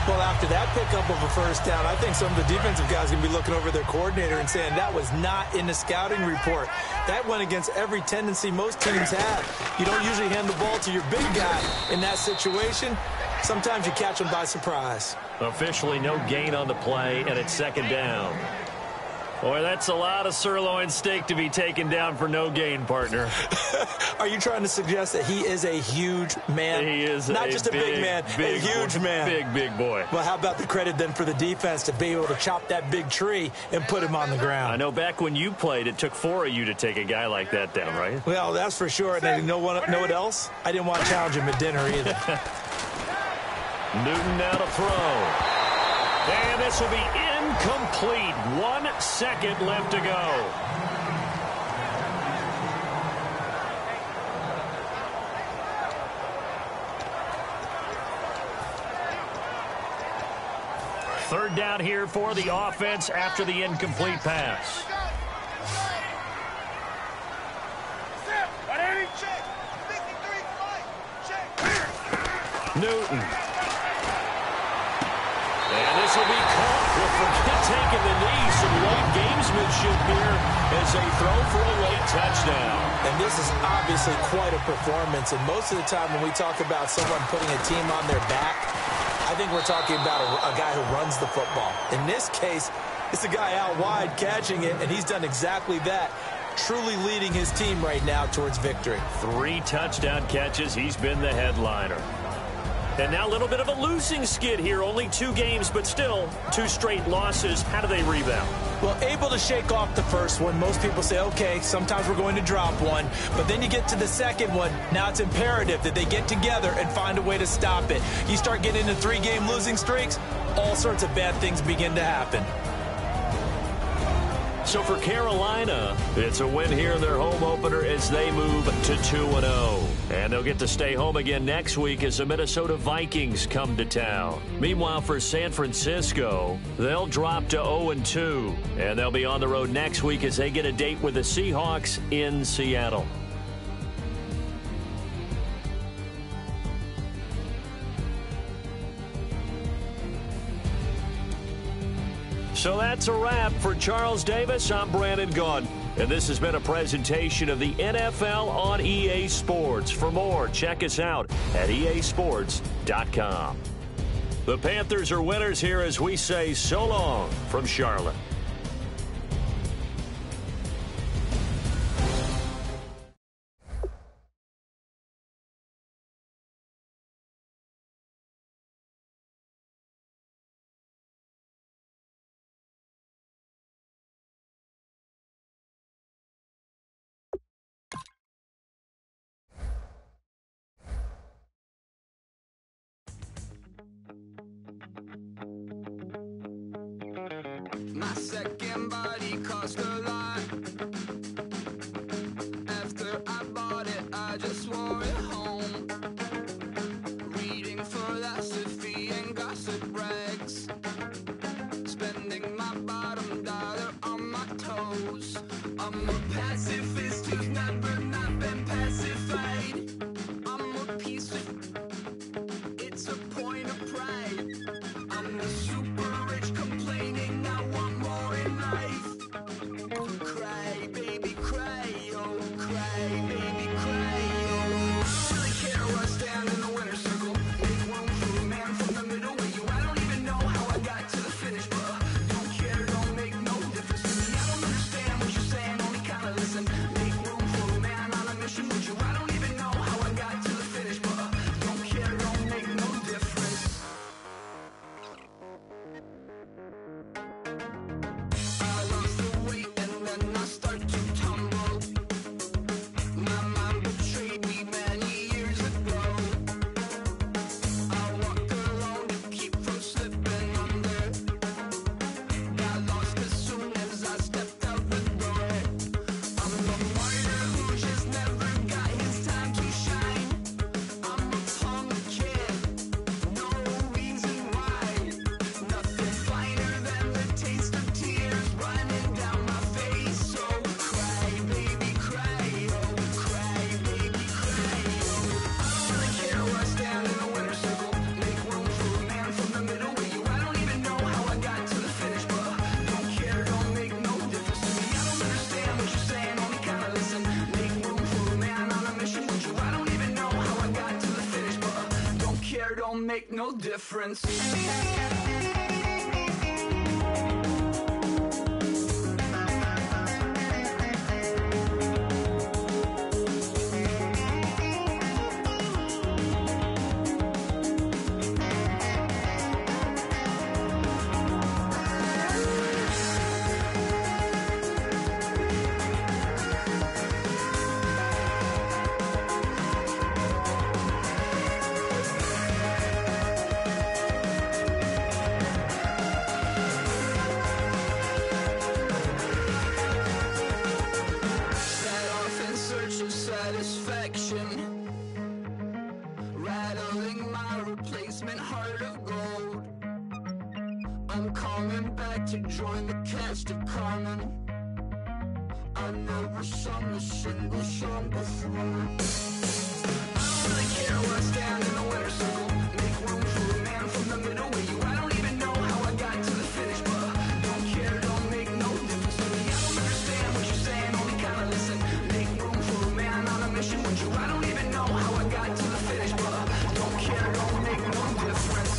Well, after that pickup of a first down, I think some of the defensive guys are going to be looking over their coordinator and saying that was not in the scouting report. That went against every tendency most teams have. You don't usually hand the ball to your big guy in that situation. Sometimes you catch them by surprise. Officially no gain on the play, and it's 2nd down. Boy, that's a lot of sirloin steak to be taken down for no gain, partner. Are you trying to suggest that he is a huge man? He is not just a big man, a huge man. Big boy. Well, how about the credit then for the defense to be able to chop that big tree and put him on the ground? I know back when you played, it took 4 of you to take a guy like that down, right? Well, that's for sure. And you know what else? I didn't want to challenge him at dinner either. Newton now to throw. And this will be incomplete. 1 second left to go. Third down here for the offense after the incomplete pass. Newton. And this will be caught. We'll forget taking the knee. Some late gamesmanship here as they throw for a late touchdown. And this is obviously quite a performance. And most of the time when we talk about someone putting a team on their back, I think we're talking about a guy who runs the football. In this case, it's a guy out wide catching it, and he's done exactly that, truly leading his team right now towards victory. 3 touchdown catches. He's been the headliner. And now a little bit of a losing skid here. Only 2 games, but still 2 straight losses. How do they rebound? Well, able to shake off the first one. Most people say, okay, sometimes we're going to drop one. But then you get to the second one. Now it's imperative that they get together and find a way to stop it. You start getting into 3-game losing streaks, all sorts of bad things begin to happen. So for Carolina, it's a win here in their home opener as they move to 2-0. And they'll get to stay home again next week as the Minnesota Vikings come to town. Meanwhile, for San Francisco, they'll drop to 0-2. And they'll be on the road next week as they get a date with the Seahawks in Seattle. So that's a wrap. For Charles Davis, I'm Brandon Gaudin. And this has been a presentation of the NFL on EA Sports. For more, check us out at easports.com. The Panthers are winners here as we say so long from Charlotte. My second body cost a lot. After I bought it, I just wore it home. Reading philosophy and gossip rags. Spending my bottom dollar on my toes. I'm a pacifist who's never not been pacified. I'm a piece of... It's a point of pride. I'm the super rich complaining I want more in life. Cry, baby, cry, oh, cry, baby, cry, oh. make no difference. Rattling my replacement heart of gold. I'm coming back to join the cast of Carmen. I never sung a single song before. I don't really care where I stand in the winner's circle. Make room for a man from the middle with you. I don't even know how I got to the finish, but don't care, don't make no difference to me. I don't understand what you're saying, only kinda listen. Make room for a man on a mission with you. I don't even know how I got to the finish, but don't care, don't make no difference.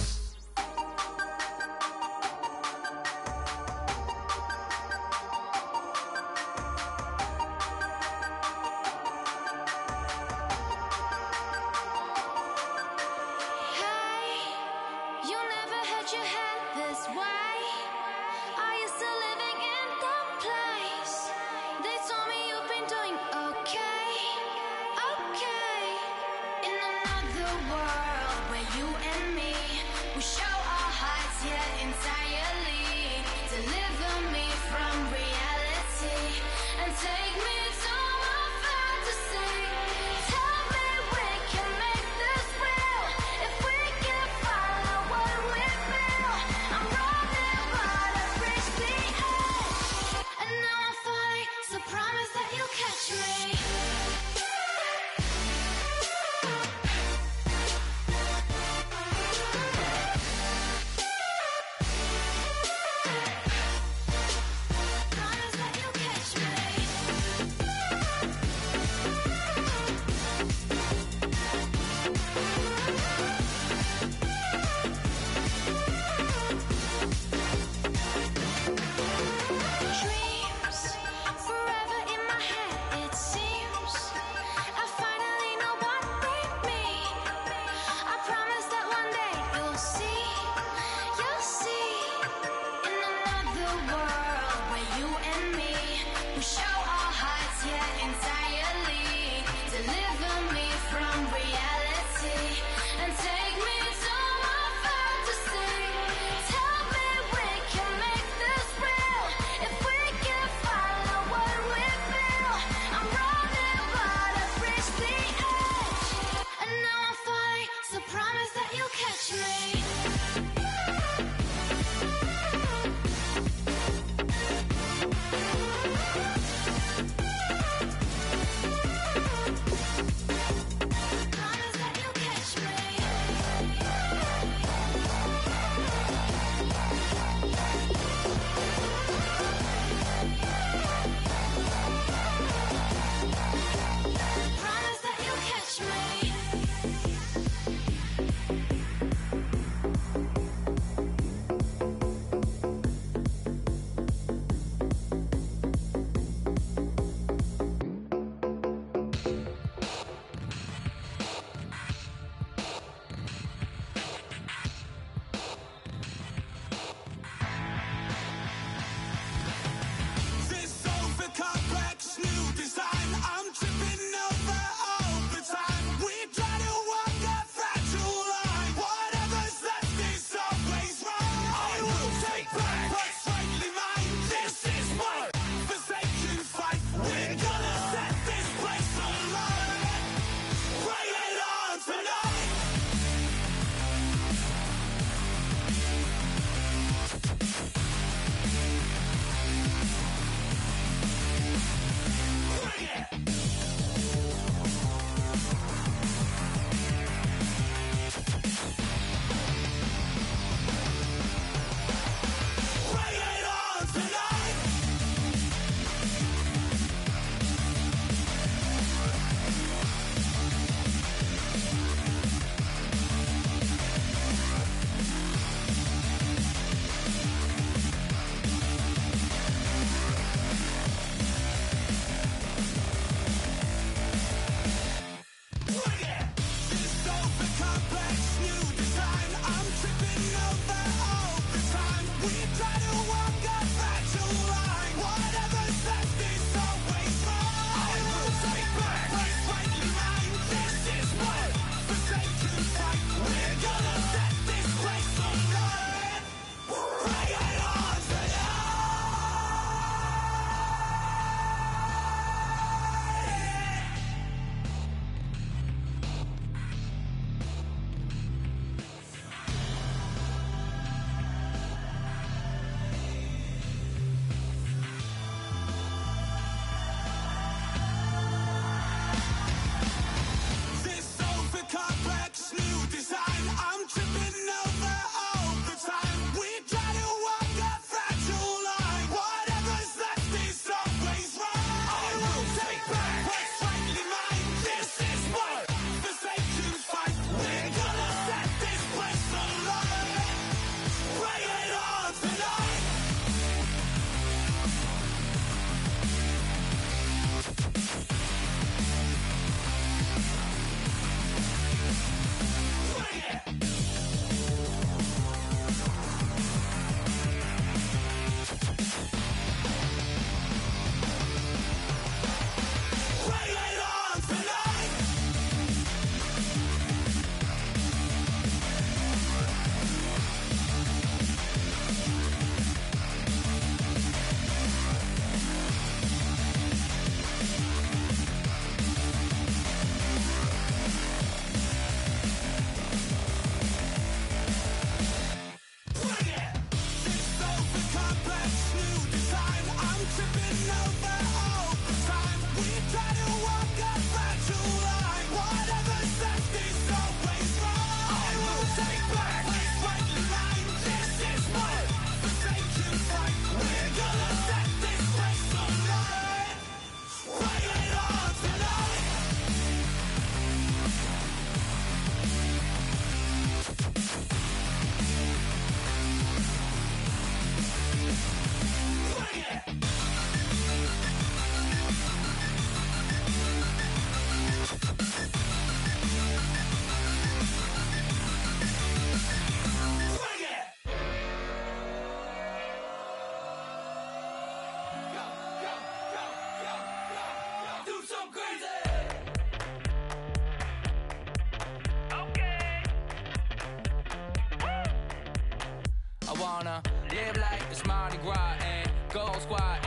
I wanna live like it's Mardi Gras and go squad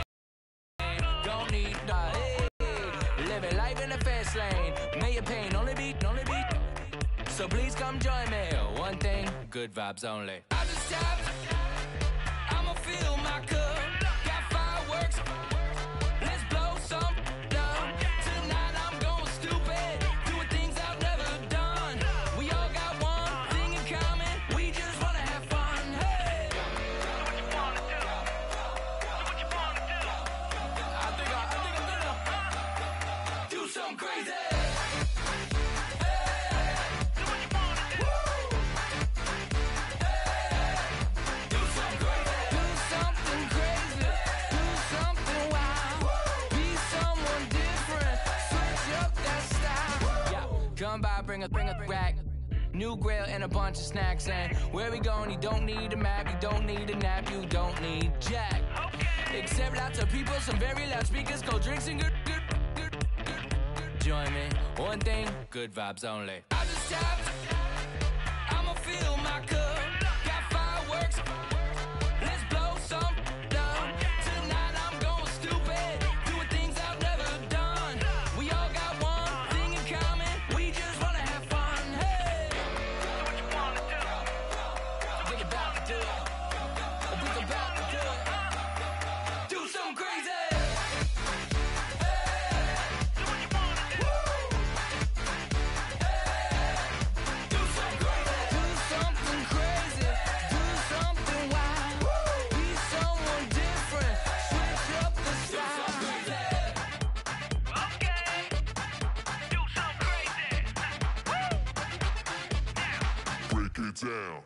and don't need hey, living life in the fast lane. May your pain only beat. So please come join me. One thing, good vibes only. I just tapped. I'ma fill my cup. Got fireworks. Let's blow some down. Tonight I'm going stupid. Doing things I've never done. We all got one thing in common. We just wanna have fun. Hey. Do what you wanna do. Do what you wanna do. I think I'm gonna do something crazy. Come by, bring a rack. New grill and a bunch of snacks. And where we going, you don't need a map. You don't need a nap. You don't need jack. Except lots of people, some very loud speakers, cold drinks and good. Join me. One thing, good vibes only. I just tapped. I'ma fill my cup. Got fireworks. Let's blow some down. Tonight I'm going stupid. Doing things I've never done. We all got one thing in common. We just wanna have fun. Hey. Do what you wanna do. We're about to do it. We're about to do it. Do something crazy. Down.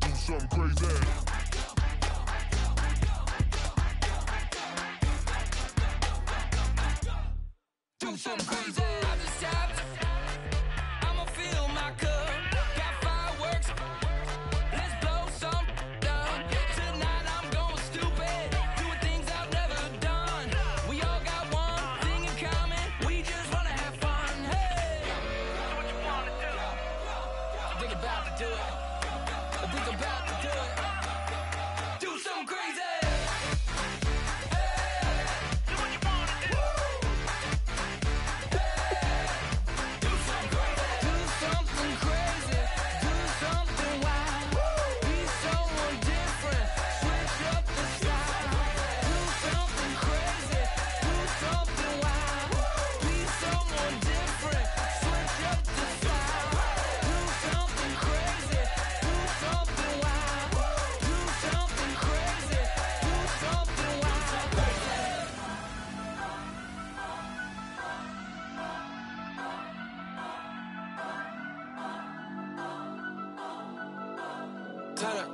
Do something crazy. Do something crazy. I just tapped. I'ma fill my cup. Got fireworks. Let's blow some down. Tonight I'm going stupid. Doing things I've never done. We all got one thing in common. We just wanna have fun. Hey. Do what you wanna do. We're about to do it. We're about to do it. Do something crazy.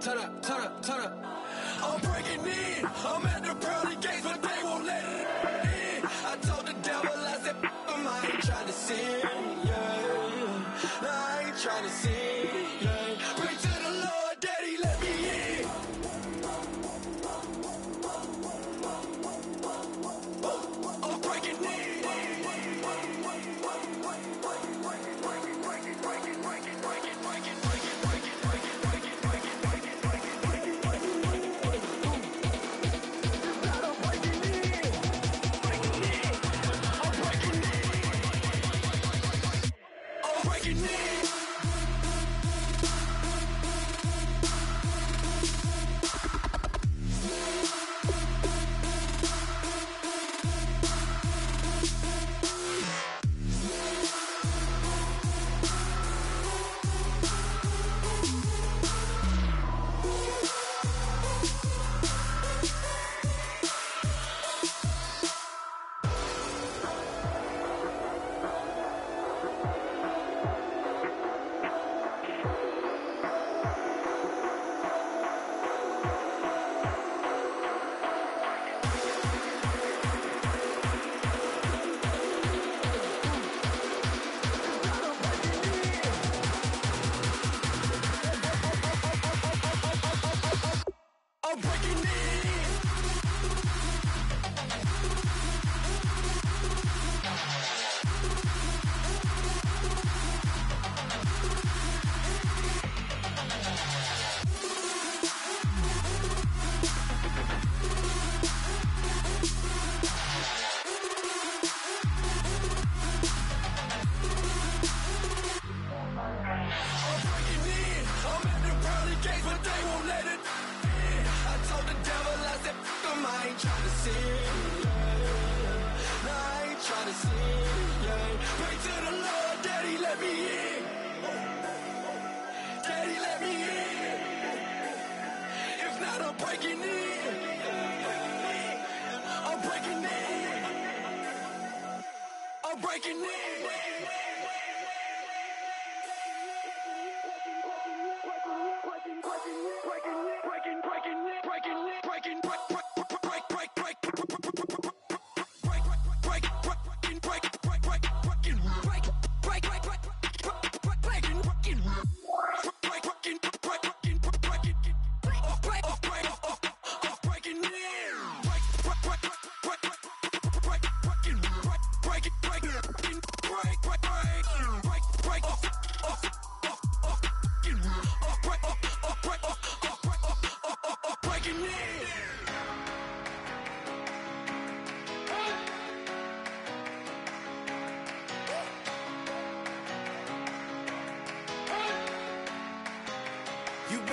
Turn up. I'm breaking in. I'm at the pearly gates, but they won't let it in. I told the devil, I said, I ain't trying to sin. Yeah. I ain't trying to sin. Yeah. Pray to the Lord, Daddy, let me in. I'm breaking in.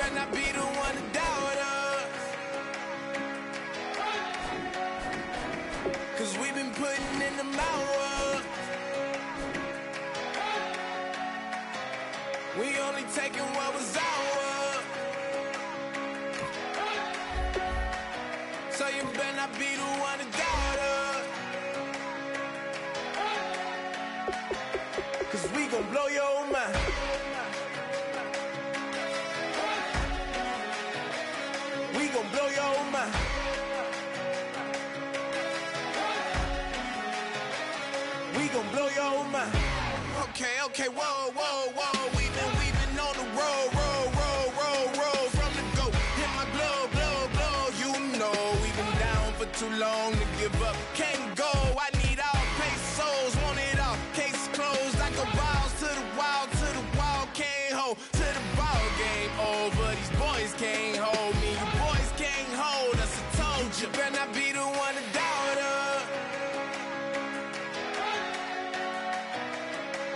better not be the one to doubt us. 'Cause we've been putting in the hours. We only taking what was ours. So you better not be the one to doubt us. 'Cause we gon' blow your mind. We gon' blow your mind. We gon' blow your mind. Okay, whoa, whoa, whoa. We've been on the road from the go. Hit my glow. You know we've been down for too long to give up. Can't go. I need all pesos. Want it all. Case closed. I go balls to the wall. Can't hold to the ball game over. These boys can't hold me. You boys can't hold us. I told you. Better not be the one to doubt us.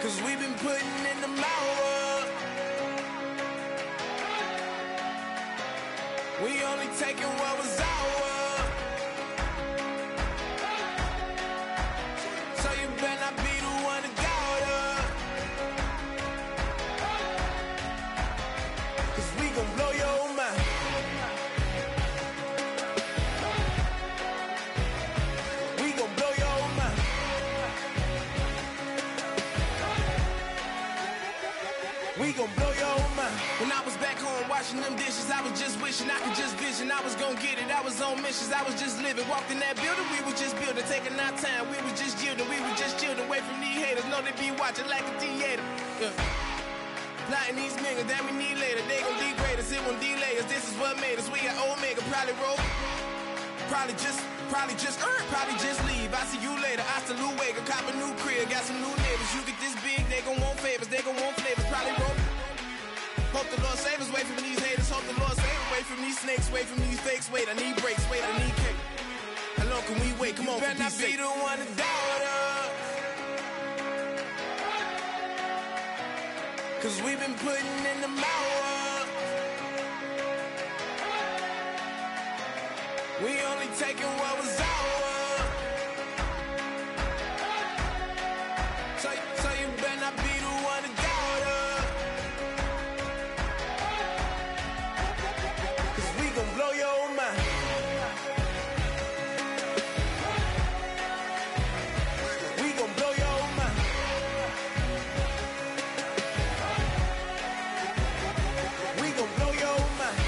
'Cause we've been putting in the hours. We only taking what was ours. So you better not be the one to doubt us. 'Cause we gon' blow your mind. We gon' blow your mind. We gon' blow your mind. When I was back home washing them dishes, I was just wishing I could just vision. I was gon' get it, I was on missions, I was just living. Walked in that building, we was just building, taking our time. We was just yielding, we was just chilling. Away from these haters, know they be watching like a theater. Yeah. Plotting these niggas that we need later. They gon' degrade us, it won't delay us. This is what made us. We got Omega, probably roll. Probably just leave. I see you later. I salute Wega, cop a new crib, got some new neighbors. You get this big, they gon' want favors, they gon' want flavors. Probably roll. Hope the Lord save us, wait from these haters. Hope the Lord save us, wait from these snakes, wait from these fakes. Wait, I need breaks, wait, I need cake. How long can we wait? Come on, better not be the one to doubt us. 'Cause we've been putting in the hours. We only taking what was ours. So you better not be the one to doubt us. 'Cause we gon' blow your mind. We gon' blow your mind. We gon' blow your mind.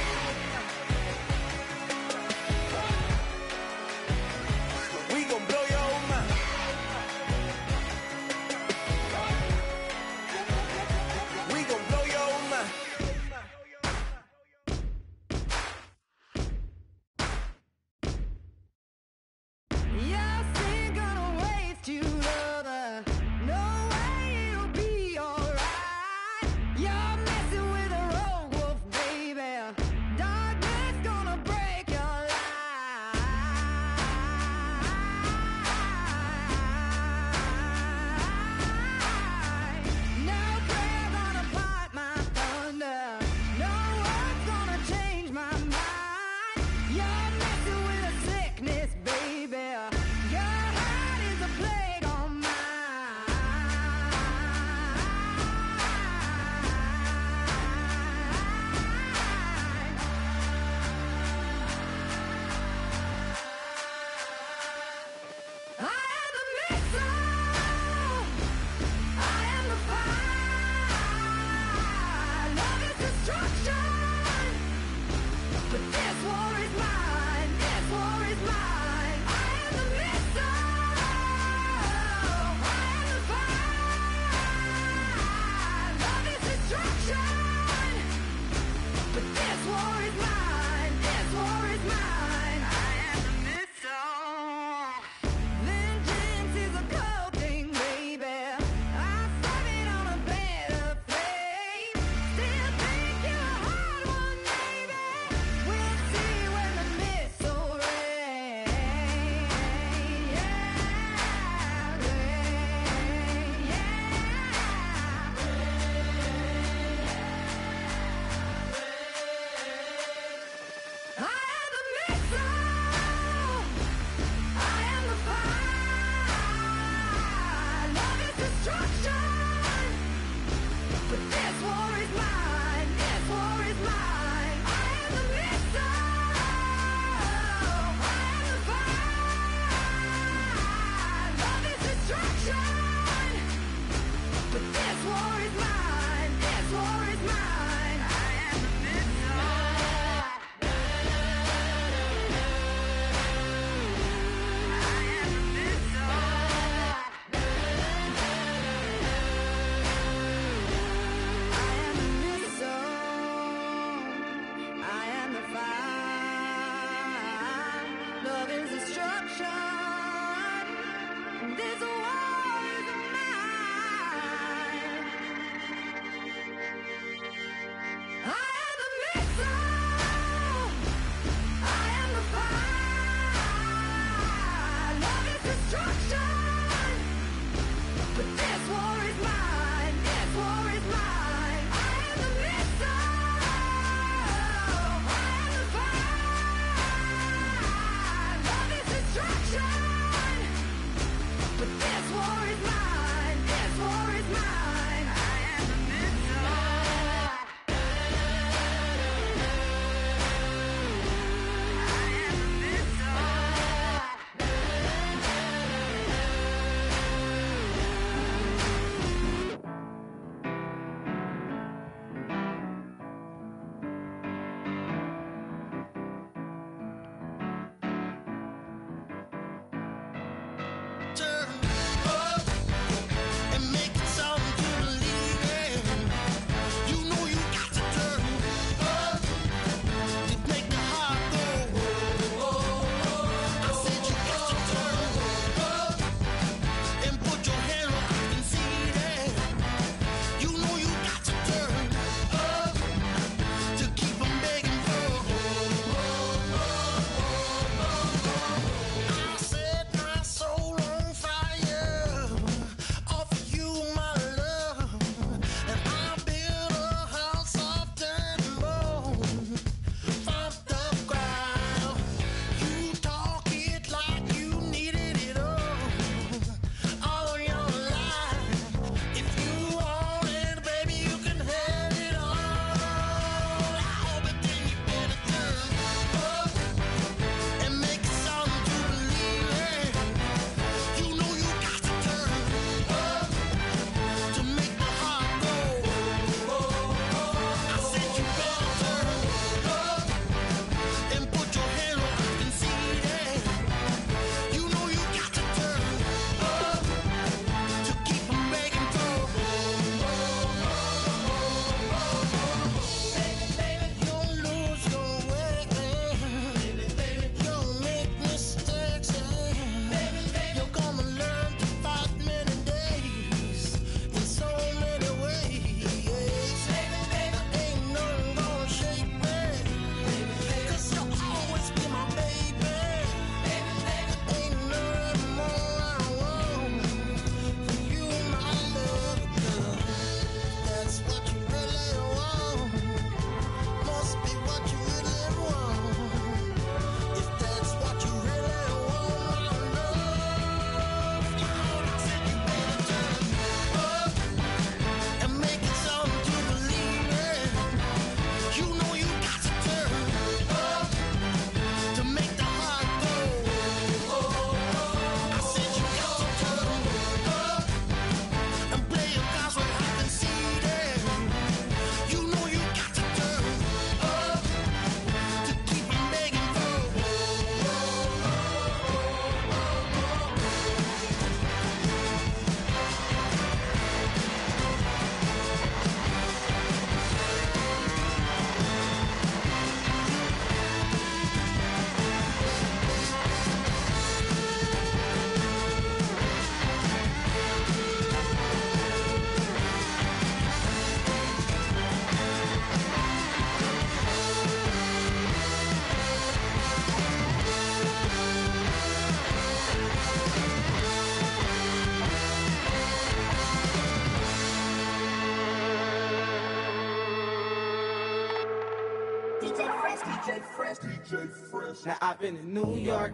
Now I've been in New York,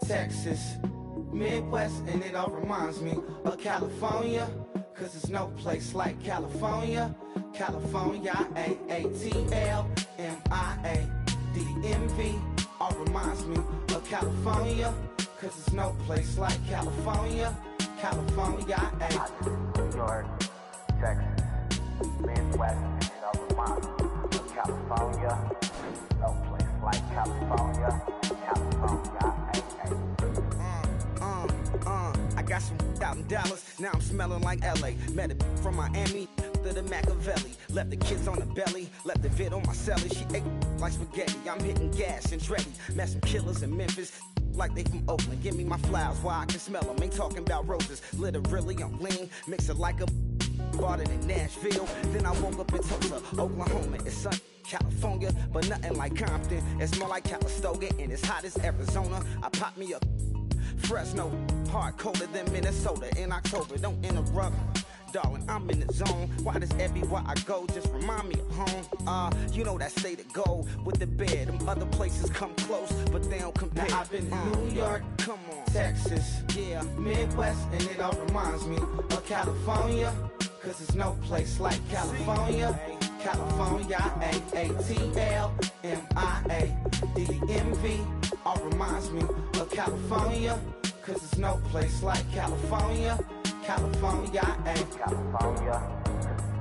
Texas, Midwest, and it all reminds me of California, cause there's no place like California. California, A-A-T-L-M-I-A-D-M-V, all reminds me of California, cause there's no place like California. California, New York, Texas, Midwest, and it all reminds me of California. No place like California. California, I got some out in Dallas, now I'm smelling like LA. Met it from Miami to the Machiavelli. Left the kids on the belly, left the vid on my celly. She ate like spaghetti, I'm hitting gas and Dreddy. Met some killers in Memphis, like they from Oakland. Give me my flowers while I can smell them. Ain't talking about roses, literally I'm lean. Mix it like a bought it in Nashville. Then I woke up in Tulsa, Oklahoma. It's sun, California, but nothing like Compton. It's more like Calistoga and it's hot as Arizona. I pop me up Fresno, hard colder than Minnesota in October. Don't interrupt, darling, I'm in the zone. Why does everywhere I go just remind me of home? You know that say to go with the bed. Them other places come close, but they don't compare. Now I've been in New York, come on, Texas, yeah, Midwest, and it all reminds me of California, cause there's no place like California. California, A-A-T-L-M-I-A-D-M-V, all reminds me of California, cause there's no place like California. California, California,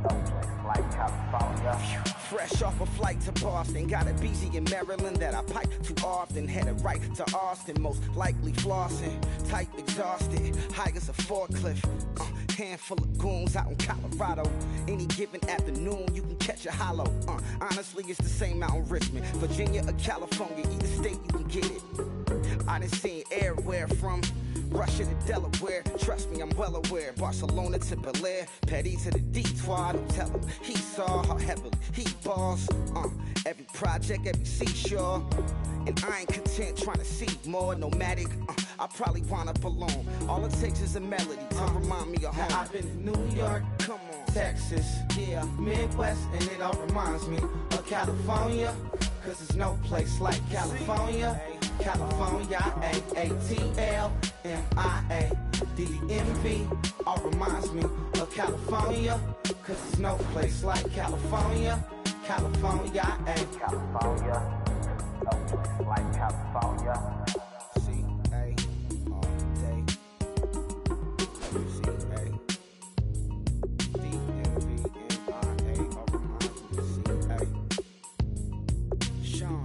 no place like California. Fresh off a flight to Boston, got a BZ in Maryland that I pipe too often. Headed right to Austin, most likely flossing. Tight, exhausted, high as a forklift. Handful of goons out in Colorado. Any given afternoon, you can catch a hollow. Honestly, it's the same out in Richmond, Virginia or California. Either state, you can get it. I done seen everywhere from Russia to Delaware. Trust me, I'm well aware. Barcelona to Bel Air, Petty to the Detroit. Don't tell him he saw how heavily he balls. Every project, every seashore. And I ain't content trying to see more. Nomadic, I probably wind up alone. All it takes is a melody to remind me of home. Now I've been in New York, come on, Texas, yeah, Midwest, and it all reminds me of California, cause there's no place like California. California, A-A-T-L-M-I-A-D-M-V, all reminds me of California, cause there's no place like California. California, California, no place like California. C-A all day. C-A D-M-V-M-I-A, all reminds me of C-A. Sean.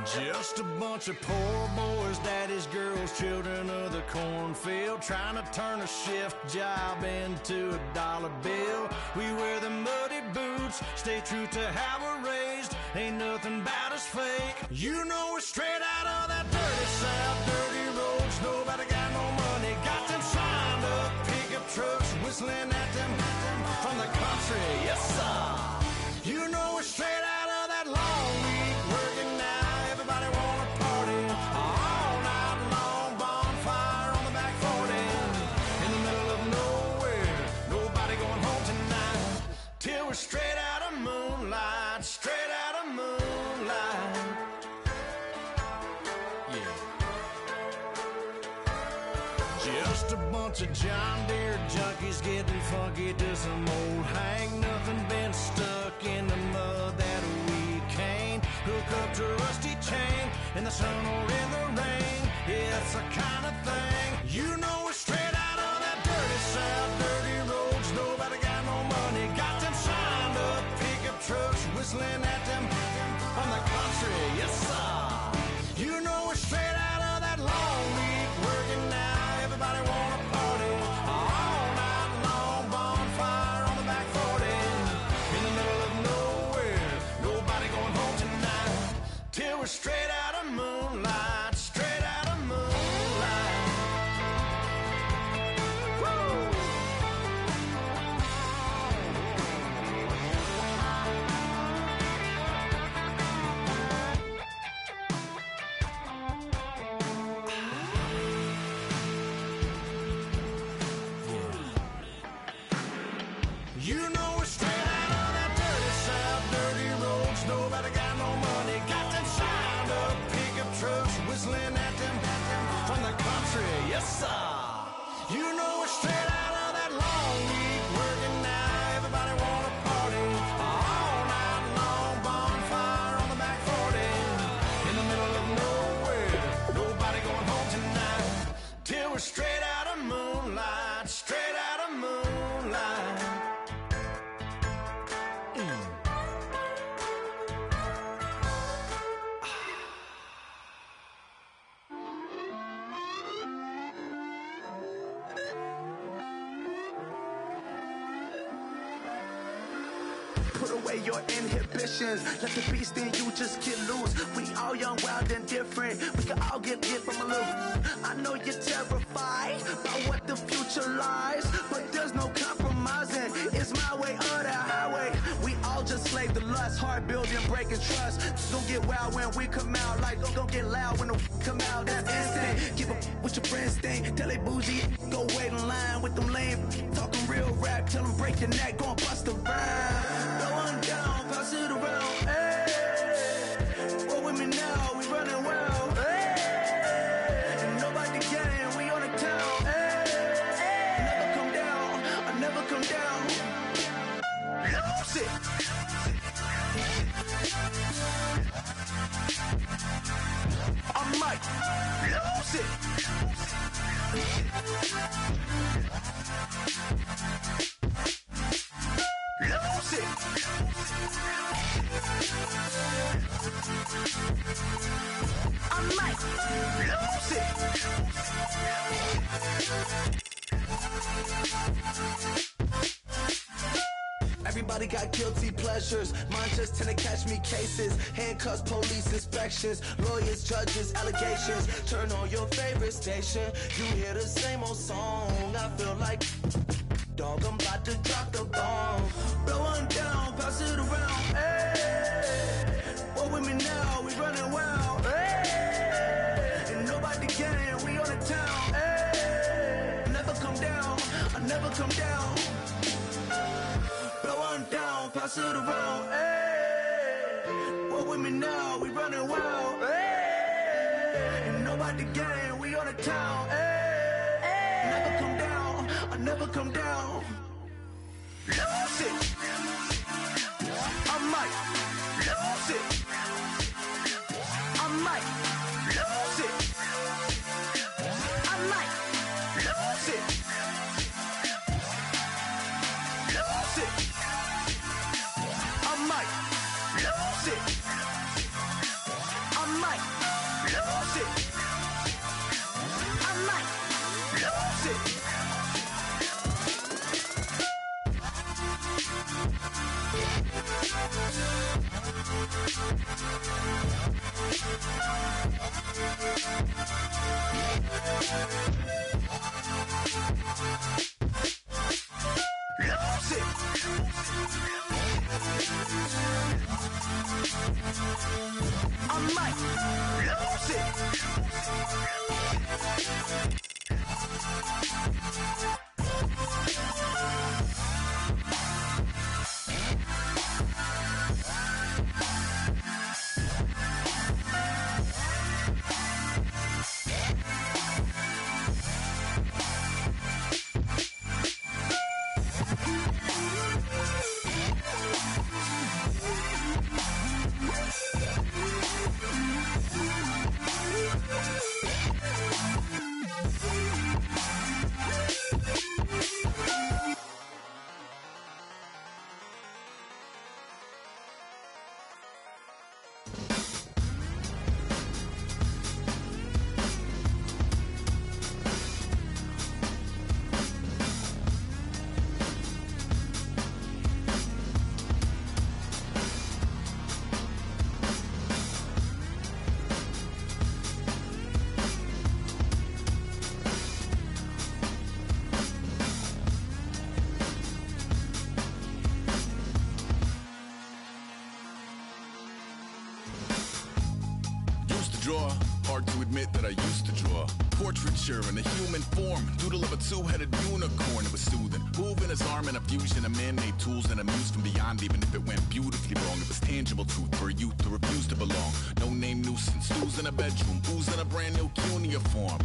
Just a bunch of poor boys, daddy's girls, children of the cornfield, trying to turn a shift job into a dollar bill. We wear the muddy boots, stay true to how we're raised. Ain't nothing about us fake. You know we're straight out of that dirty South, dirty roads. Nobody got no money, got them signed up pickup trucks, whistling at them from the country. Yes, sir. You know we're straight out of that long week, working now. Everybody wanna party all night long, bonfire on the back 40, in the middle of nowhere, nobody going home tonight, till we're straight out of moonlight, straight out of moonlight. Yeah. Just a bunch of John Deere junkies getting funky to some old hang. Nothing been stuck in the mud that we can't hook up to a rusty chain in the sun or in the rain. Yeah, it's the kind of thing. You know we're straight out of that dirty South, dirty roads. Nobody got no money, got them signed up pickup trucks, whistling at them from the country. Yes, sir. You know we're straight out of that long week, working now. Everybody wanna party all night long, bonfire on the back 40, in the middle of nowhere, nobody going home tonight, till we're straight out of moonlight, straight out of moonlight. Woo! You know we're straight out of that dirty South, dirty roads. Nobody got no money, got them signed up pickup trucks, whistling at them from the country. Yes, sir. You know we're straight out of that long week, working now. Everybody wanna party all night long, bonfire on the back 40, in the middle of nowhere, nobody going home tonight, till we're straight out of moonlight, straight out of moonlight. Put away your inhibitions, let the beast in you just get loose. We all young, wild, and different. We can all get hit from a little. I know you're terrified by what the future lies, but there's no compromising. It's my way or the highway. We all just slave to lust, hard building, breaking trust. Don't get wild when we come out, like don't get loud when the come out. That's instant. Keep up with your friends thing. Tell they bougie, go wait in line with them lame. Talking real rap, tell them break your neck, go and bust a rhyme. Going down, pass it around. Hey, roll with me now, we running wild. Hey, and nobody can, we on the town. Hey, never come down, I never come down. Lose it. I might lose it. Lose it. I might lose it. Everybody got guilty pleasures. Mine just tend to catch me cases. Handcuffs, police inspections, lawyers, judges, allegations. Turn on your favorite station. You hear the same old song. I feel like, dog, I'm about to drop the bomb. Blow one down, pass it around. Hey, roll with me now, we running wild. Hey, and nobody can, we on the town. Hey, never come down, I never come down. Blow one down, pass it around. Hey, roll with me now, we running wild. Hey, and nobody can, we on the town. Hey, never come down, I never come down. Lose it. I might lose it. I might lose it. I might lose it. Lose it. I might lose it. I might I might lose it. Draw. Hard to admit that I used to draw. Portraiture in a human form. Doodle of a two-headed unicorn. It was soothing. Moving his arm in a fusion of man-made tools and a muse from beyond. Even if it went beautifully wrong, it was tangible truth for a youth to refuse to belong. No name nuisance. Who's in a bedroom? Who's in a brand new cuneiform?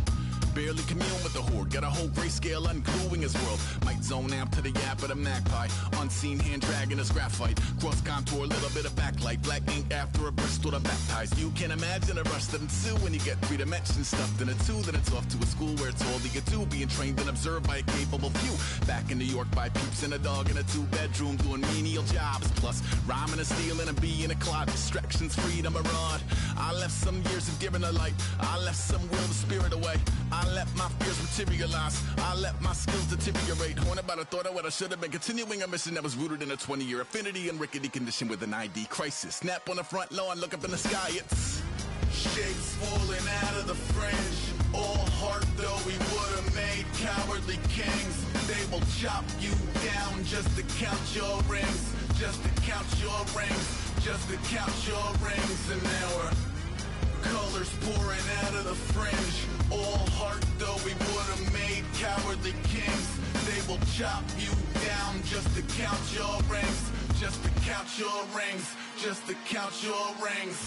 Barely commune with the horde. Got a whole grayscale ungluing his world. Might zone amp to the yap of the magpie. Unseen hand dragging his graphite. Cross contour, little bit of backlight. Black ink after a Bristol to baptize. You can imagine a rush that ensue when you get 3 dimensions stuffed in a 2. Then it's off to a school where it's all that you do. Being trained and observed by a capable few. Back in New York by peeps and a dog in a 2-bedroom doing menial jobs. Plus rhyming and stealing and being a clod. Distractions, freedom, a rod. I left some years of giving a light. I left some will to spirit away. I let my fears materialize. I let my skills deteriorate. Haunted by the thought of what I should have been. Continuing a mission that was rooted in a 20-year affinity and rickety condition with an ID crisis. Snap on the front lawn, look up in the sky. It's shapes falling out of the fringe. All heart though we would have made cowardly kings. They will chop you down just to count your rings. Just to count your rings. Just to count your rings. And now we're colors pouring out of the fringe. All heart though we would have made cowardly kings. They will chop you down just to count your rings. Just to count your rings. Just to count your rings.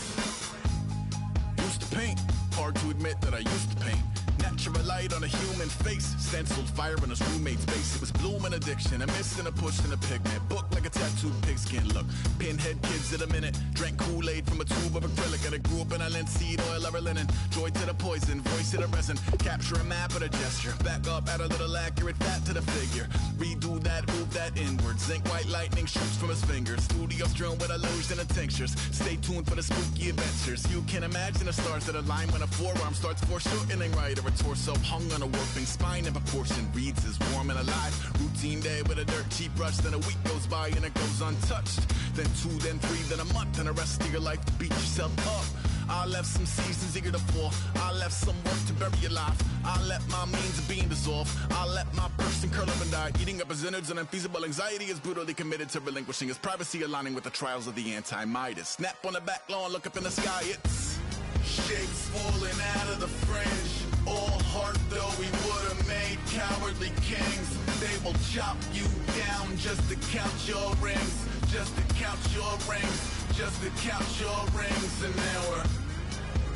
Used to paint. Hard to admit that I used to paint. Natural light on a human face. Stenciled fire in his roommate's face. It was blooming addiction. A miss and a push and a pigment. Book like a tattooed pigskin look. Pinhead kids in a minute. Drank Kool-Aid from a tube of acrylic. And I grew up in a linseed oil of linen. Joy to the poison. Voice to the resin. Capture a map of a gesture. Back up, add a little accurate fat to the figure. Redo that, move that inward. Zinc white lightning shoots from his fingers. Studio strewn with illusion and tinctures. Stay tuned for the spooky adventures. You can imagine the stars that align when a forearm starts foreshortening right. Or a torso hung on a warping spine in proportion. Reads as warm and alive. Routine day with a dirt cheap brush. Then a week goes by and it goes untouched. Then 2, then 3, then a month. And the rest of your life to beat yourself up. I left some seasons eager to fall. I left some work to bury alive. I let my means of being dissolved. I let my person curl up and die. Eating up his innards and unfeasible anxiety is brutally committed to relinquishing his privacy, aligning with the trials of the anti-Midas. Snap on the back lawn, look up in the sky. It's shapes falling out of the fringe. All heart though we would have made cowardly kings. They will chop you down just to count your rings. Just to count your rings. Just to count your rings. And now we're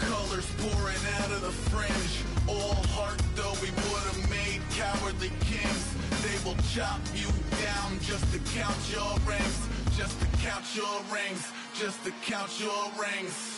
colors pouring out of the fringe. All heart though we would have made cowardly kings. They will chop you down just to count your rings. Just to count your rings. Just to count your rings.